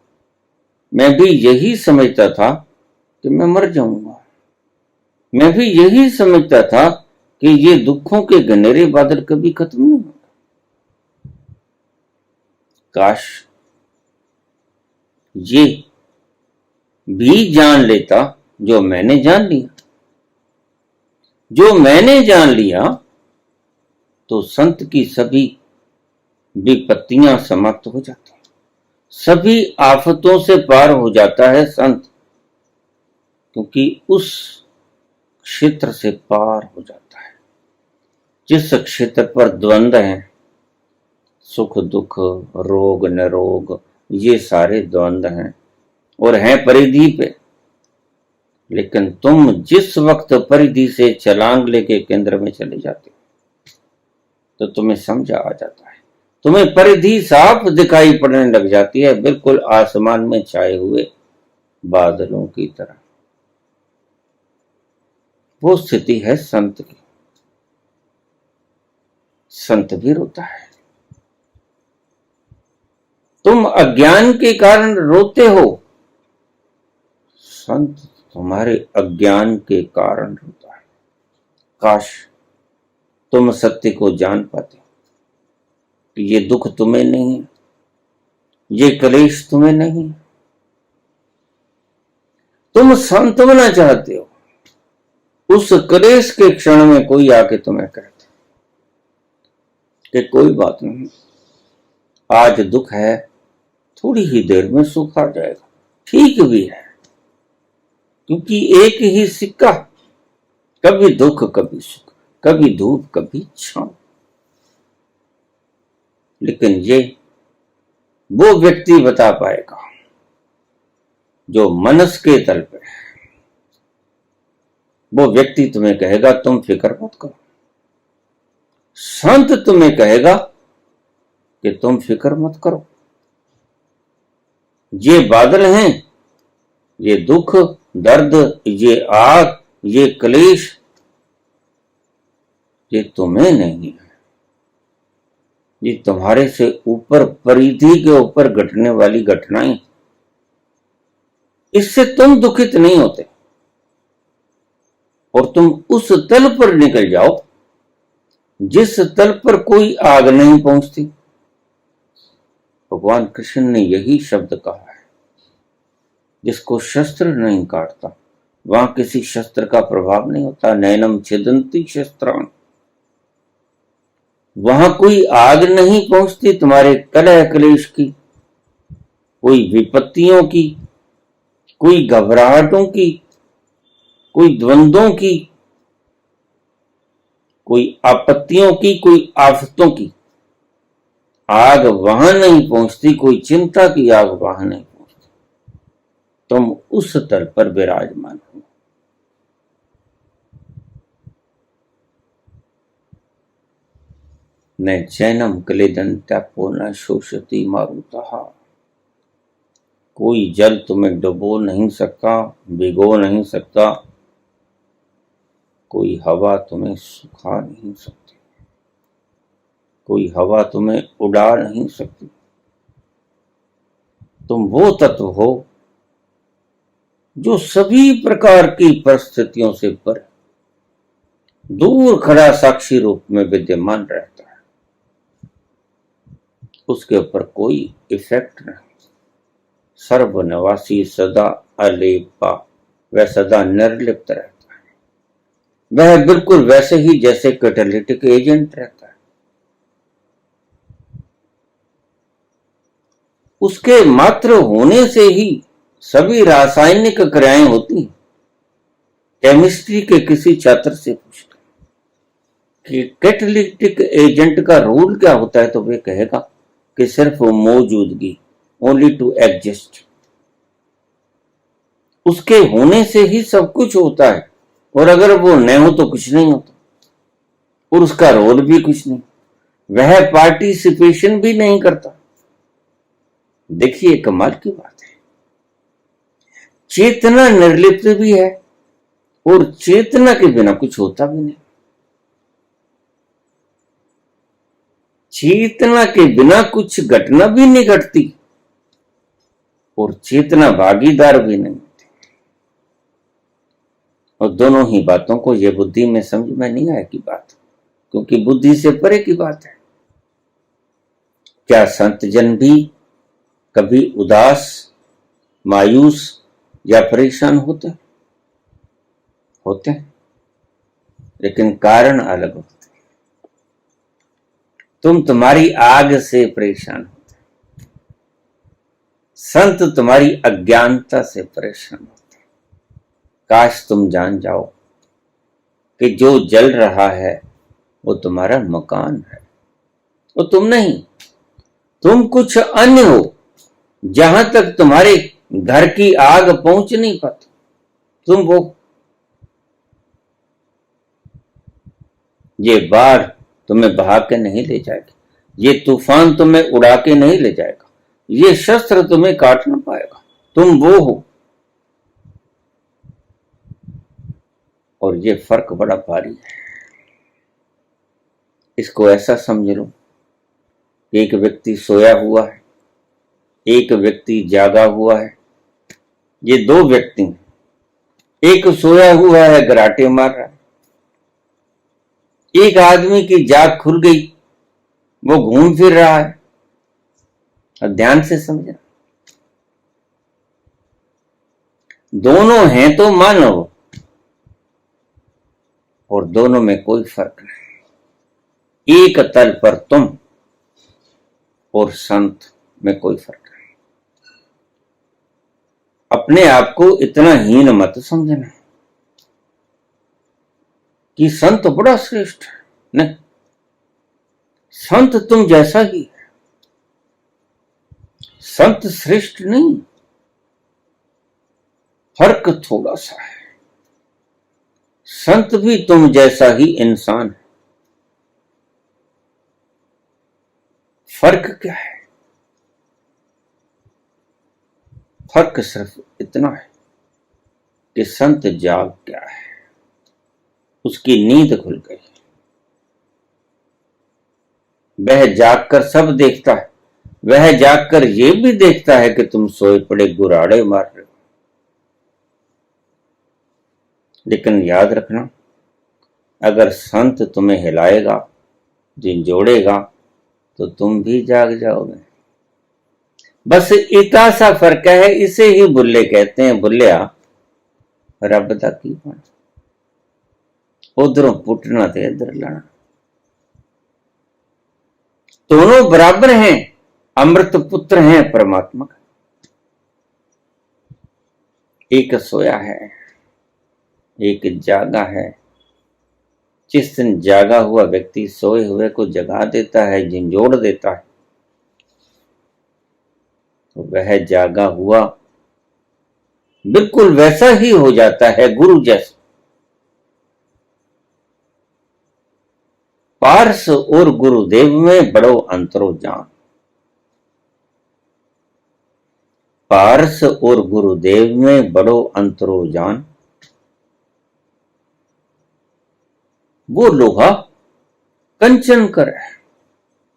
मैं भी यही समझता था कि मैं मर जाऊंगा। मैं भी यही समझता था कि ये दुखों के घनेरे बादल कभी खत्म नहीं होंगे। काश ये भी जान लेता जो मैंने जान लिया। जो मैंने जान लिया तो संत की सभी विपत्तियां समाप्त हो जाती हैं, सभी आफतों से पार हो जाता है संत, क्योंकि उस क्षेत्र से पार हो जाता है जिस क्षेत्र पर द्वंद्व हैं, सुख दुख, रोग निरोग, ये सारे द्वंद्व हैं और हैं परिधि पे। लेकिन तुम जिस वक्त परिधि से छलांग लेके केंद्र में चले जाते हो तो तुम्हें समझ आ जाता है, तुम्हें परिधि साफ दिखाई पड़ने लग जाती है, बिल्कुल आसमान में छाए हुए बादलों की तरह। वो स्थिति है संत की। संत भी रोता है। तुम अज्ञान के कारण रोते हो, संत तुम्हारे अज्ञान के कारण रोता है। काश तुम सत्य को जान पाते कि ये दुख तुम्हें नहीं है, ये क्लेश तुम्हें नहीं है। तुम सांत्वना चाहते हो, उस क्लेश के क्षण में कोई आके तुम्हें कहता कि कोई बात नहीं, आज दुख है, थोड़ी ही देर में सुख आ जाएगा। ठीक भी है, क्योंकि एक ही सिक्का, कभी दुख कभी सुख, कभी धूप कभी छांव। लेकिन ये वो व्यक्ति बता पाएगा जो मनस के तल पे है। वो व्यक्ति तुम्हें कहेगा तुम फिक्र मत करो। संत तुम्हें कहेगा कि तुम फिक्र मत करो। ये बादल हैं, ये दुख, दर्द, ये आग, ये क्लेश, ये तुम्हें नहीं है, ये तुम्हारे से ऊपर, परिधि के ऊपर घटने वाली घटनाएं। इससे तुम दुखित नहीं होते और तुम उस तल पर निकल जाओ जिस तल पर कोई आग नहीं पहुंचती। भगवान कृष्ण ने यही शब्द कहा है, जिसको शस्त्र नहीं काटता वहां किसी शस्त्र का प्रभाव नहीं होता। नैनम छिदन्ति शस्त्रान, वहां कोई आग नहीं पहुंचती तुम्हारे कलह क्लेश की, कोई विपत्तियों की, कोई घबराहटों की, कोई द्वंद्वों की, कोई आपत्तियों की, कोई आफतों की आग वहां नहीं पहुंचती, कोई चिंता की आग वहां नहीं पहुंचती। तुम उस तल पर विराजमान हो। न चैनम क्लेदन्त्यापो न शोषति मारुतः, कोई जल तुम्हें डुबो नहीं सकता, भिगो नहीं सकता, कोई हवा तुम्हें सुखा नहीं सकती, कोई हवा तुम्हें उड़ा नहीं सकती। तुम वो तत्व हो जो सभी प्रकार की परिस्थितियों से पर दूर खड़ा साक्षी रूप में विद्यमान रहता है। उसके ऊपर कोई इफेक्ट नहीं। सर्वनिवासी, सदा अलेपा, वह सदा निर्लिप्त रहता है। वह बिल्कुल वैसे ही जैसे कैटालिटिक एजेंट रहता है। उसके मात्र होने से ही सभी रासायनिक क्रियाएं होती हैं। केमिस्ट्री के किसी छात्र से पूछते कि कैटालिटिक एजेंट का रोल क्या होता है, तो वे कहेगा कि सिर्फ मौजूदगी, ओनली टू एग्जिस्ट। उसके होने से ही सब कुछ होता है, और अगर वो न हो तो कुछ नहीं होता, और उसका रोल भी कुछ नहीं, वह पार्टिसिपेशन भी नहीं करता। देखिए कमाल की बात है, चेतना निर्लिप्त भी है और चेतना के बिना कुछ होता भी नहीं। चेतना के बिना कुछ घटना भी नहीं घटती और चेतना भागीदार भी नहीं होती। और दोनों ही बातों को ये बुद्धि में समझ में नहीं आए की बात, क्योंकि बुद्धि से परे की बात है। क्या संत जन भी कभी उदास, मायूस या परेशान होते हैं, लेकिन कारण अलग होते हैं। तुम तुम्हारी आग से परेशान होते, संत तुम्हारी अज्ञानता से परेशान होते। काश तुम जान जाओ कि जो जल रहा है वो तुम्हारा मकान है, वो तुम नहीं। तुम कुछ अन्य हो, जहां तक तुम्हारे घर की आग पहुंच नहीं पाती, तुम वो। ये बाढ़ तुम्हें बहा के नहीं ले जाएगी, ये तूफान तुम्हें उड़ा के नहीं ले जाएगा, ये शस्त्र तुम्हें काट ना पाएगा, तुम वो हो। और ये फर्क बड़ा भारी है। इसको ऐसा समझ लो, एक व्यक्ति सोया हुआ है, एक व्यक्ति जागा हुआ है। ये दो व्यक्ति हैं। एक सोया हुआ है, गराटे मार रहा है। एक आदमी की जाग खुल गई, वो घूम फिर रहा है। और ध्यान से समझना, दोनों हैं तो मानव, और दोनों में कोई फर्क नहीं। एक तल पर तुम और संत में कोई फर्क नहीं। अपने आप को इतना हीन मत समझना कि संत बड़ा श्रेष्ठ है। नहीं, संत तुम जैसा ही है। संत श्रेष्ठ नहीं, फर्क थोड़ा सा है। संत भी तुम जैसा ही इंसान है। फर्क क्या है? फर्क सिर्फ इतना है कि संत जाग क्या है, उसकी नींद खुल गई। वह जागकर सब देखता है, वह जागकर ये भी देखता है कि तुम सोए पड़े गुराड़े मार रहे हो। लेकिन याद रखना, अगर संत तुम्हें हिलाएगा, झिंझोड़ेगा, तो तुम भी जाग जाओगे। बस इतना सा फर्क है। इसे ही बुल्ले कहते हैं। बुल्लिया रब दा की बन, उधरों पुटना ते इधर लाना। दोनों बराबर हैं, अमृत पुत्र हैं परमात्मा का। एक सोया है, एक जागा है। जिस दिन जागा हुआ व्यक्ति सोए हुए को जगा देता है, झिंझोड़ देता है, तो वह जागा हुआ बिल्कुल वैसा ही हो जाता है, गुरु जैसा। पार्स और गुरुदेव में बड़ो अंतरो जान। पार्स और गुरुदेव में बड़ो अंतरो जान। वो लोहा कंचन कर है।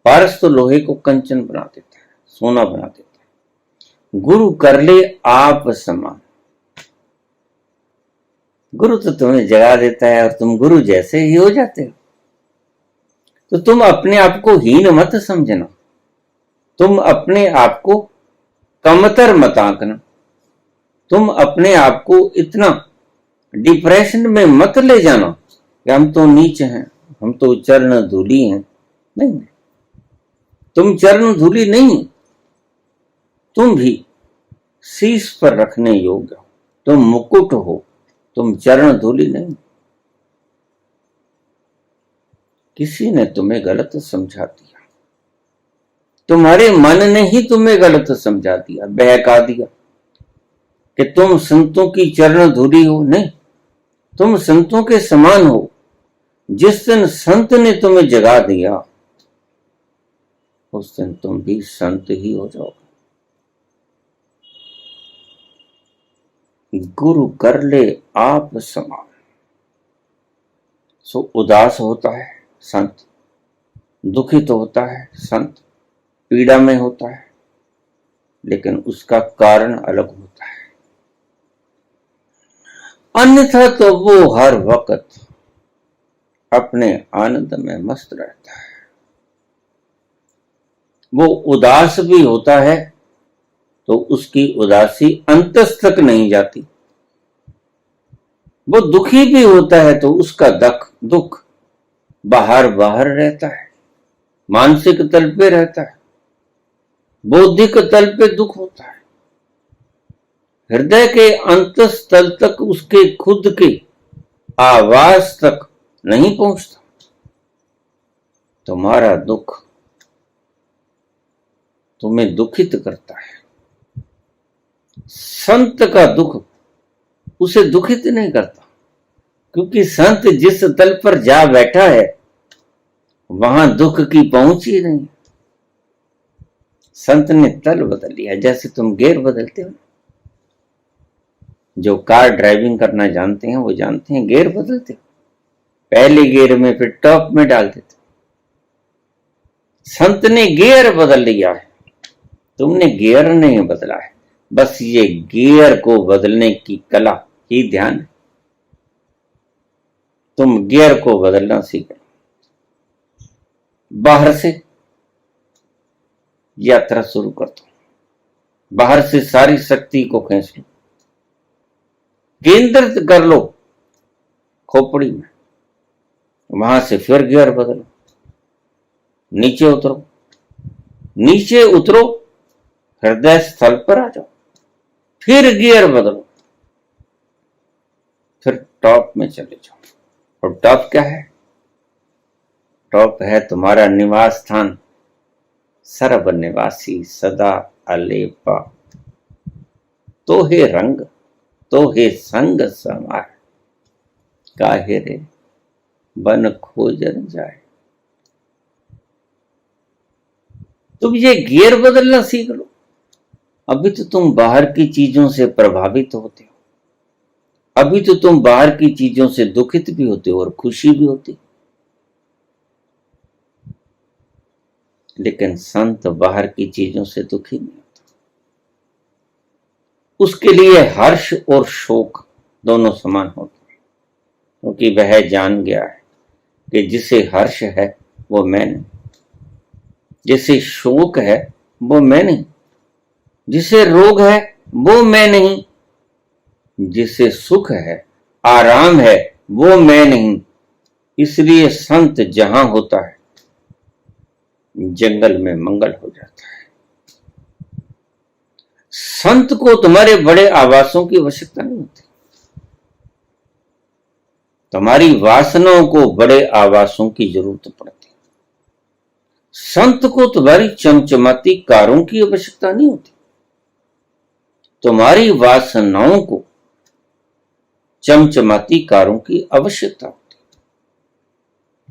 पारस तो लोहे को कंचन बना देता है, सोना बना देता है। गुरु कर ले आप समान। गुरु तो तुम्हें जगा देता है और तुम गुरु जैसे ही हो जाते हो। तो तुम अपने आप को हीन मत समझना, तुम अपने आप को कमतर मत आंकना, तुम अपने आप को इतना डिप्रेशन में मत ले जाना कि हम तो नीच हैं, हम तो चरण धूली हैं। नहीं, तुम चरण धूली नहीं, तुम भी शीश पर रखने योग्य हो, तुम मुकुट हो, तुम चरण धूली नहीं। किसी ने तुम्हें गलत समझा दिया, तुम्हारे मन ने ही तुम्हें गलत समझा दिया, बहका दिया कि तुम संतों की चरण धूली हो। नहीं, तुम संतों के समान हो। जिस दिन संत ने तुम्हें जगा दिया, उस दिन तुम भी संत ही हो जाओगे। गुरु कर ले आप समान। सो उदास होता है संत, दुखित होता है संत, पीड़ा में होता है, लेकिन उसका कारण अलग होता है। अन्यथा तो वो हर वक्त अपने आनंद में मस्त रहता है। वो उदास भी होता है तो उसकी उदासी अंतस तक नहीं जाती। वो दुखी भी होता है तो उसका दुख बाहर बाहर रहता है, मानसिक तल पे रहता है, बौद्धिक तल पे दुख होता है, हृदय के अंतस तल तक उसके खुद के आवाज तक नहीं पहुंचता। तुम्हारा दुख तुम्हें दुखित करता है। संत का दुख उसे दुखित नहीं करता, क्योंकि संत जिस तल पर जा बैठा है वहां दुख की पहुंच ही नहीं। संत ने तल बदल लिया, जैसे तुम गेयर बदलते हो। जो कार ड्राइविंग करना जानते हैं वो जानते हैं, गेयर बदलते हो, पहले गियर में फिर टॉप में डाल देते, संत ने गियर बदल लिया है, तुमने गियर नहीं बदला है। बस ये गियर को बदलने की कला ही ध्यान है। तुम गियर को बदलना सीखो। बाहर से यात्रा शुरू कर दो, बाहर से सारी शक्ति को खींच लो, केंद्रित कर लो खोपड़ी में, वहां से फिर गियर बदलो, नीचे उतरो, नीचे उतरो, हृदय स्थल पर आ जाओ, फिर गियर बदलो, फिर टॉप में चले जाओ। और टॉप क्या है? टॉप है तुम्हारा निवास स्थान, सर्वनिवासी सदा अलेपा। तो हे रंग, तो हे संग समार, काहे रे बन खोजन जाए। तुम ये गियर बदलना सीख लो। अभी तो तुम बाहर की चीजों से प्रभावित होते हो, अभी तो तुम बाहर की चीजों से दुखित भी होते हो और खुशी भी होती। लेकिन संत बाहर की चीजों से दुखी नहीं होता। उसके लिए हर्ष और शोक दोनों समान होते हैं, क्योंकि वह जान गया है कि जिसे हर्ष है वो मैं नहीं, जिसे शोक है वो मैं नहीं, जिसे रोग है वो मैं नहीं, जिसे सुख है आराम है वो मैं नहीं। इसलिए संत जहां होता है जंगल में मंगल हो जाता है। संत को तुम्हारे बड़े आवासों की आवश्यकता नहीं होती, तुम्हारी वासनाओं को बड़े आवासों की जरूरत पड़ती है। संत को तुम्हारी चमचमाती कारों की आवश्यकता नहीं होती, तुम्हारी वासनाओं को चमचमाती कारों की आवश्यकता होती।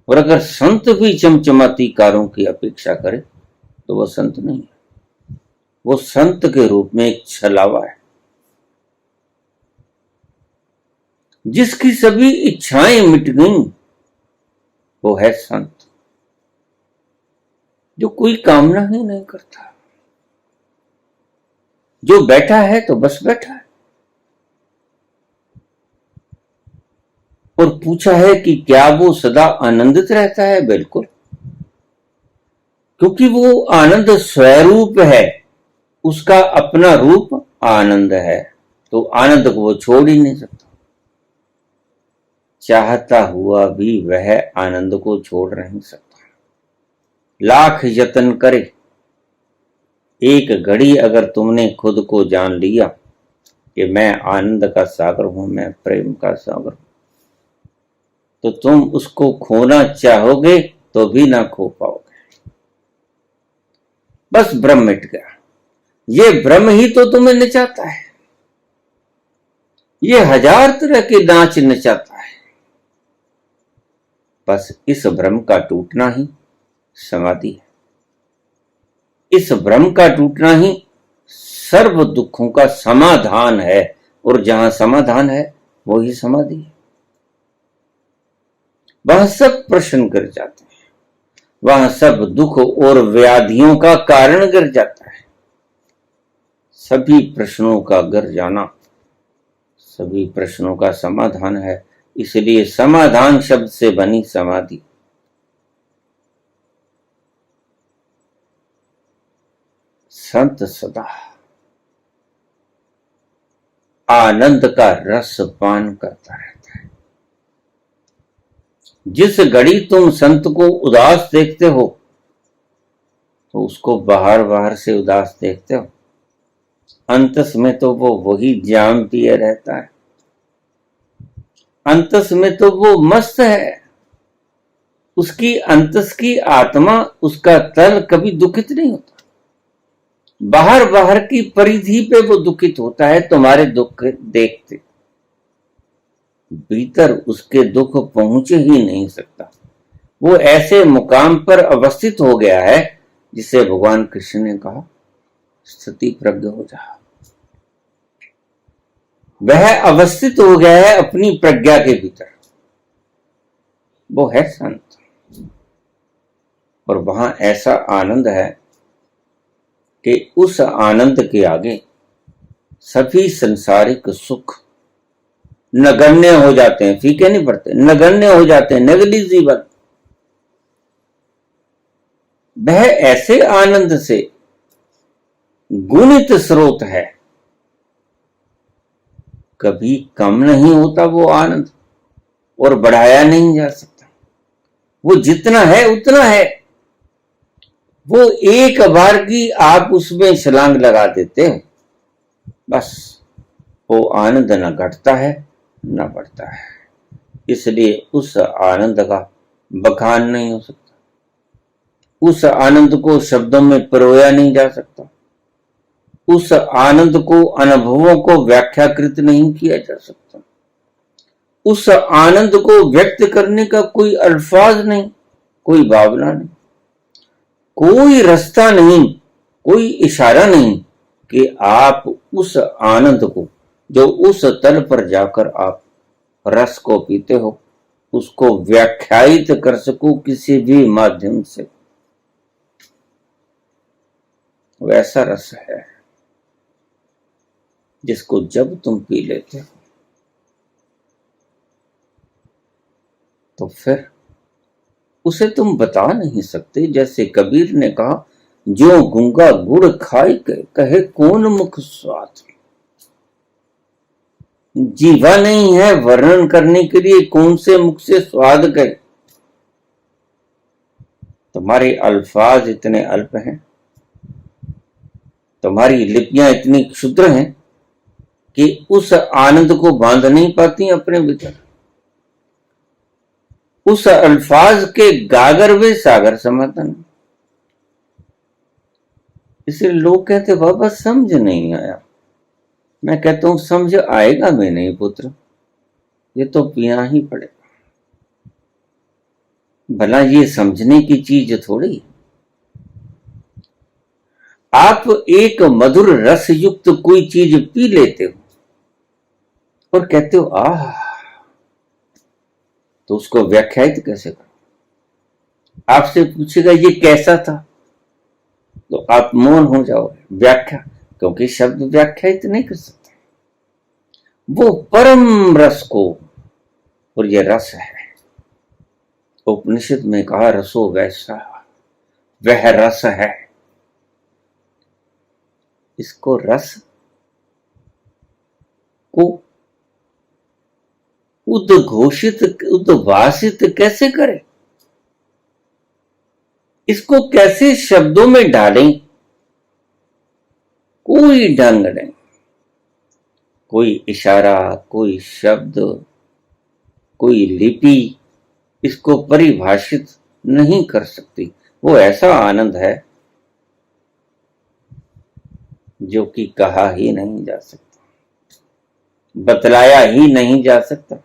और अगर संत भी चमचमाती कारों की अपेक्षा करे तो वह संत नहीं है, वो संत के रूप में एक छलावा है। जिसकी सभी इच्छाएं मिट गईं वो है संत, जो कोई कामना ही नहीं करता, जो बैठा है तो बस बैठा है। और पूछा है कि क्या वो सदा आनंदित रहता है? बिल्कुल, क्योंकि वो आनंद स्वरूप है, उसका अपना रूप आनंद है, तो आनंद को वो छोड़ ही नहीं सकता। चाहता हुआ भी वह आनंद को छोड़ नहीं सकता। लाख यत्न करे, एक घड़ी अगर तुमने खुद को जान लिया कि मैं आनंद का सागर हूं, मैं प्रेम का सागर हूं, तो तुम उसको खोना चाहोगे तो भी ना खो पाओगे। बस भ्रम मिट गया। ये भ्रम ही तो तुम्हें नचाता है, ये हजार तरह के नाच नचाता है। बस इस भ्रम का टूटना ही समाधि है, इस भ्रम का टूटना ही सर्व दुखों का समाधान है। और जहां समाधान है वही समाधि है। वहां सब प्रश्न गिर जाते हैं, वहां सब दुख और व्याधियों का कारण गिर जाता है। सभी प्रश्नों का गिर जाना सभी प्रश्नों का समाधान है। इसलिए समाधान शब्द से बनी समाधि। संत सदा आनंद का रस पान करता रहता है। जिस घड़ी तुम संत को उदास देखते हो तो उसको बाहर बाहर से उदास देखते हो, अंतस में तो वो वही जाम पिए रहता है, अंतस में तो वो मस्त है। उसकी अंतस की आत्मा, उसका तल कभी दुखित नहीं होता। बाहर बाहर की परिधि पे वो दुखित होता है तुम्हारे दुख देखते, भीतर उसके दुख पहुंच ही नहीं सकता। वो ऐसे मुकाम पर अवस्थित हो गया है जिसे भगवान कृष्ण ने कहा स्थिति प्रज्ञ हो जा। वह अवस्थित हो गया है अपनी प्रज्ञा के भीतर, वो है संत। और वहां ऐसा आनंद है कि उस आनंद के आगे सभी संसारिक सुख नगण्य हो जाते हैं, फीके नहीं पड़ते, नगण्य हो जाते हैं, नेग्लिजिबल। वह ऐसे आनंद से गुणित स्रोत है, कभी कम नहीं होता वो आनंद और बढ़ाया नहीं जा सकता। वो जितना है उतना है। वो एक बार की आप उसमें छलांग लगा देते हो, बस वो आनंद न घटता है न बढ़ता है। इसलिए उस आनंद का बखान नहीं हो सकता, उस आनंद को शब्दों में पिरोया नहीं जा सकता, उस आनंद को, अनुभवों को व्याख्याकृत नहीं किया जा सकता। उस आनंद को व्यक्त करने का कोई अल्फाज नहीं, कोई भावना नहीं, कोई रास्ता नहीं, कोई इशारा नहीं कि आप उस आनंद को, जो उस तल पर जाकर आप रस को पीते हो, उसको व्याख्यायित कर सको किसी भी माध्यम से। वैसा रस है जिसको जब तुम पी लेते हो तो फिर उसे तुम बता नहीं सकते। जैसे कबीर ने कहा, जो गूंगा गुड़ खाई के कहे कौन मुख स्वाद। जीवा नहीं है वर्णन करने के लिए कौन से मुख से स्वाद कहे। तुम्हारे अल्फाज इतने अल्प हैं, तुम्हारी लिपियां इतनी क्षुद्र हैं कि उस आनंद को बांध नहीं पाती अपने भीतर। उस अल्फाज के गागर वे सागर समातन। इसलिए लोग कहते बाबा समझ नहीं आया। मैं कहता हूं समझ आएगा में नहीं पुत्र, ये तो पिया ही पड़ेगा। भला ये समझने की चीज थोड़ी। आप एक मधुर रस युक्त कोई चीज पी लेते हो और कहते हो आह, तो उसको व्याख्यायित कैसे करो। आपसे पूछेगा ये कैसा था, तो आप मौन हो जाओगे। व्याख्या, क्योंकि शब्द व्याख्यायित नहीं कर सकते वो परम रस को। और ये रस है, उपनिषद में कहा रसो वैसा, वह रस है। इसको रस को उद्घोषित, उद्भाषित कैसे करें, इसको कैसे शब्दों में डालें, कोई ढंग नहीं, कोई इशारा, कोई शब्द, कोई लिपि इसको परिभाषित नहीं कर सकती। वो ऐसा आनंद है जो कि कहा ही नहीं जा सकता, बतलाया ही नहीं जा सकता।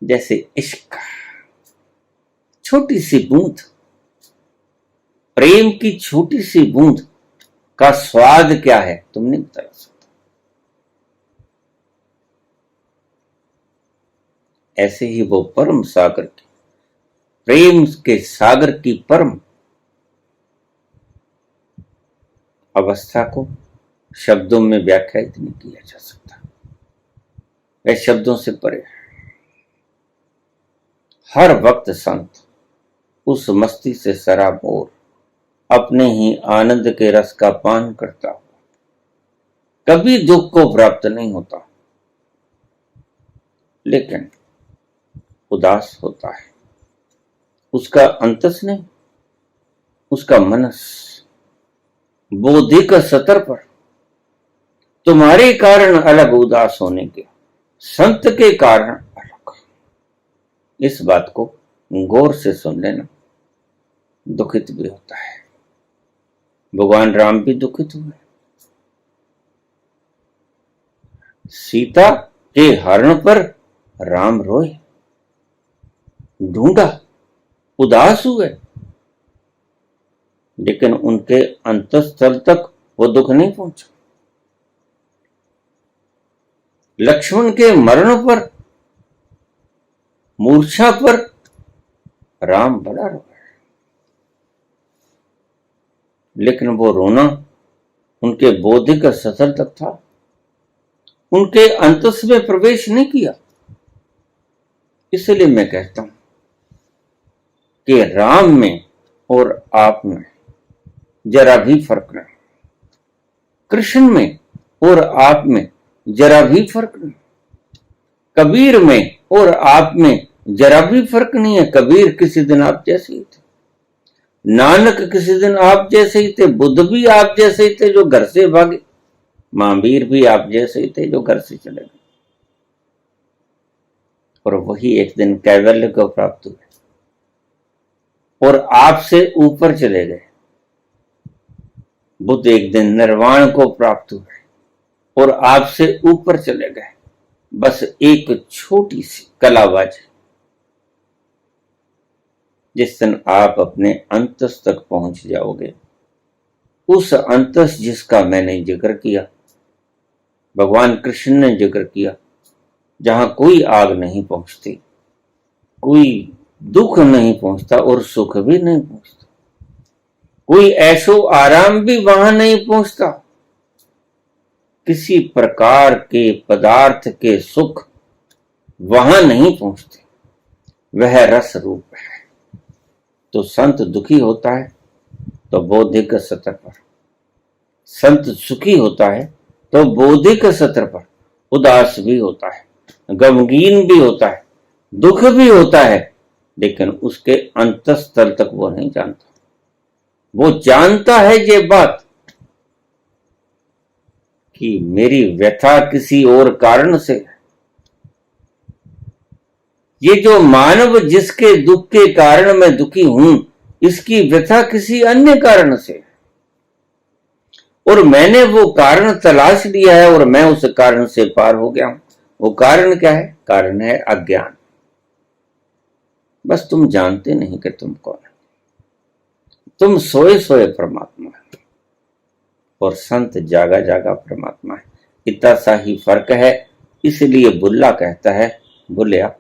जैसे इश्क, छोटी सी बूंद, प्रेम की छोटी सी बूंद का स्वाद क्या है तुम नहीं बता सकते। ऐसे ही वो परम सागर की, प्रेम के सागर की परम अवस्था को शब्दों में व्याख्यायित नहीं किया जा सकता। वह शब्दों से परे है। हर वक्त संत उस मस्ती से सराबोर अपने ही आनंद के रस का पान करता हुआ कभी दुख को प्राप्त नहीं होता, लेकिन उदास होता है। उसका अंतस नहीं, उसका मनस बौद्धिक सतर पर तुम्हारे कारण अलग उदास होने के, संत के कारण अलग। इस बात को गौर से सुन लेना। दुखित भी होता है, भगवान राम भी दुखित हुए। सीता के हरण पर राम रोए, ढूंढा, उदास हुए, लेकिन उनके अंतस्थल तक वो दुख नहीं पहुंचा। लक्ष्मण के मरण पर, मूर्छा पर राम बड़ा रोया, लेकिन वो रोना उनके बौद्धिक सतर तक था, उनके अंतस में प्रवेश नहीं किया। इसलिए मैं कहता हूं कि राम में और आप में जरा भी फर्क नहीं, कृष्ण में और आप में जरा भी फर्क नहीं, कबीर में और आप में जरा भी फर्क नहीं है। कबीर किसी दिन आप जैसे ही थे, नानक किसी दिन आप जैसे ही थे, बुद्ध भी आप जैसे ही थे जो घर से भागे, महावीर भी आप जैसे ही थे जो घर से चले गए, और वही एक दिन कैवल्य को प्राप्त हुए और आपसे ऊपर चले गए। बुद्ध एक दिन निर्वाण को प्राप्त हुए और आपसे ऊपर चले गए। बस एक छोटी सी कलाबाजी, जिस दिन आप अपने अंतस तक पहुंच जाओगे, उस अंतस जिसका मैंने जिक्र किया, भगवान कृष्ण ने जिक्र किया, जहां कोई आग नहीं पहुंचती, कोई दुख नहीं पहुंचता और सुख भी नहीं पहुंचता, कोई ऐशो आराम भी वहां नहीं पहुंचता, किसी प्रकार के पदार्थ के सुख वहां नहीं पहुंचते, वह रस रूप है। तो संत दुखी होता है तो बौद्धिक सतर पर, संत सुखी होता है तो बौद्धिक सतर पर उदास भी होता है, गमगीन भी होता है, दुख भी होता है, लेकिन उसके अंतस्थल तक वो नहीं जानता। वो जानता है ये बात कि मेरी व्यथा किसी और कारण से है, ये जो मानव जिसके दुख के कारण मैं दुखी हूं, इसकी व्यथा किसी अन्य कारण से है, और मैंने वो कारण तलाश लिया है और मैं उस कारण से पार हो गया हूं। वो कारण क्या है? कारण है अज्ञान। बस तुम जानते नहीं कि तुम कौन है। तुम सोए सोए परमात्मा है और संत जागा जागा परमात्मा है। इतना सा ही फर्क है। इसलिए बुल्ला कहता है, बुलिया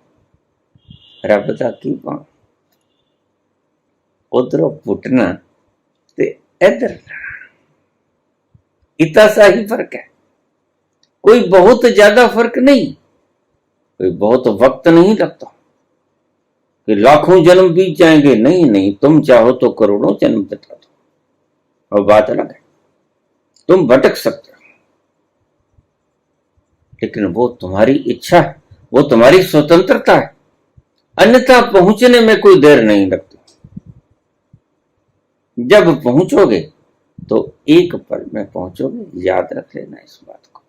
रब दा की बां, उधरों पुटना ते इधर। इतना सा ही फर्क है, कोई बहुत ज्यादा फर्क नहीं, कोई बहुत वक्त नहीं लगता कि लाखों जन्म बीत जाएंगे। नहीं नहीं, तुम चाहो तो करोड़ों जन्म बिता दो और बात अलग है, तुम भटक सकते हो, लेकिन वो तुम्हारी इच्छा है, वो तुम्हारी स्वतंत्रता है। अन्यथा पहुंचने में कोई देर नहीं लगती। जब पहुंचोगे तो एक पल में पहुंचोगे, याद रख लेना इस बात को।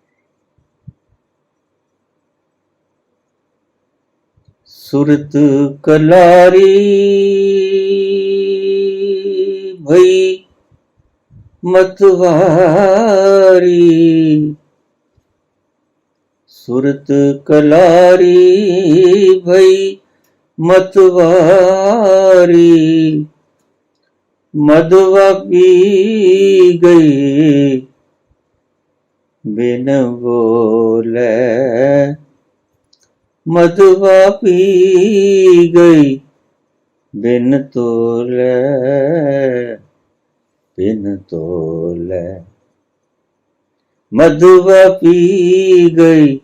सुरत कलारी भई मतवारी, सुरत कलारी भई मतवारी, मधवा पी गई बिन बोले, मधवा पी गई बिन तोले, बिन तोले, मधवा पी गई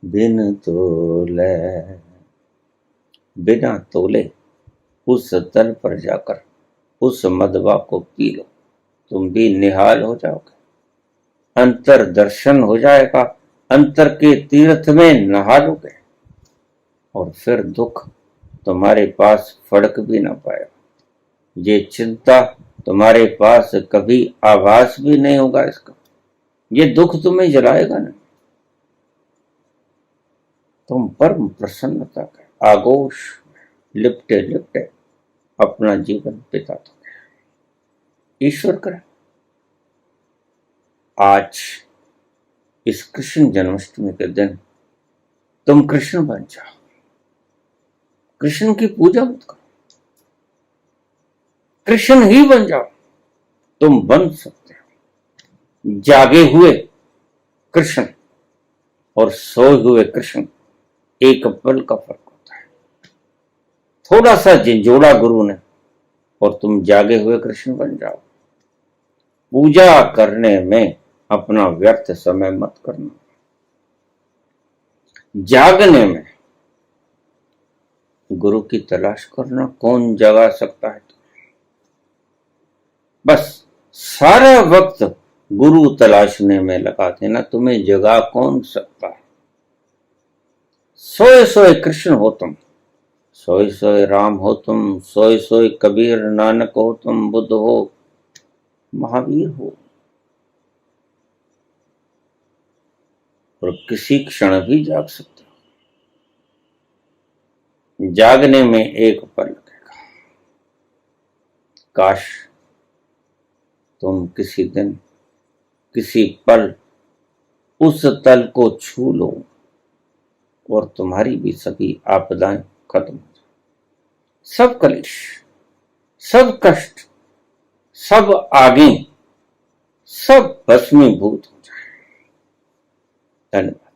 बिन तोले। बिना तोले उस तल पर जाकर उस मधवा को पी लो, तुम भी निहाल हो जाओगे, अंतर दर्शन हो जाएगा, अंतर के तीर्थ में नहा लोगे और फिर दुख तुम्हारे पास फड़क भी ना पाएगा। ये चिंता तुम्हारे पास कभी आभास भी नहीं होगा इसका। ये दुख तुम्हें जलाएगा नहीं, तुम परम प्रसन्नता के आगोश लिपटे लिपटे अपना जीवन बिता दोगे। ईश्वर करे आज इस कृष्ण जन्माष्टमी के दिन तुम कृष्ण बन जाओ। कृष्ण की पूजा मत करो, कृष्ण ही बन जाओ। तुम बन सकते हो। जागे हुए कृष्ण और सोए हुए कृष्ण एक पल का फर्क होता है। थोड़ा सा झिंझोड़ा गुरु ने और तुम जागे हुए कृष्ण बन जाओ। पूजा करने में अपना व्यर्थ समय मत करना। जागने में गुरु की तलाश करना, कौन जगा सकता है? बस सारा वक्त गुरु तलाशने में लगा देना, तुम्हें जगा कौन सकता है? सोए सोए कृष्ण हो तुम, सोए सोए राम हो तुम, सोए सोए कबीर नानक हो तुम, बुद्ध हो, महावीर हो, और किसी क्षण भी जाग सकते हो। जागने में एक पल लगेगा। काश तुम किसी दिन, किसी पल उस तल को छू लो और तुम्हारी भी सभी आपदाएं खत्म हो जाए। सब कलेश, सब कष्ट, सब आगे, सब भस्मीभूत हो जाए। धन्यवाद।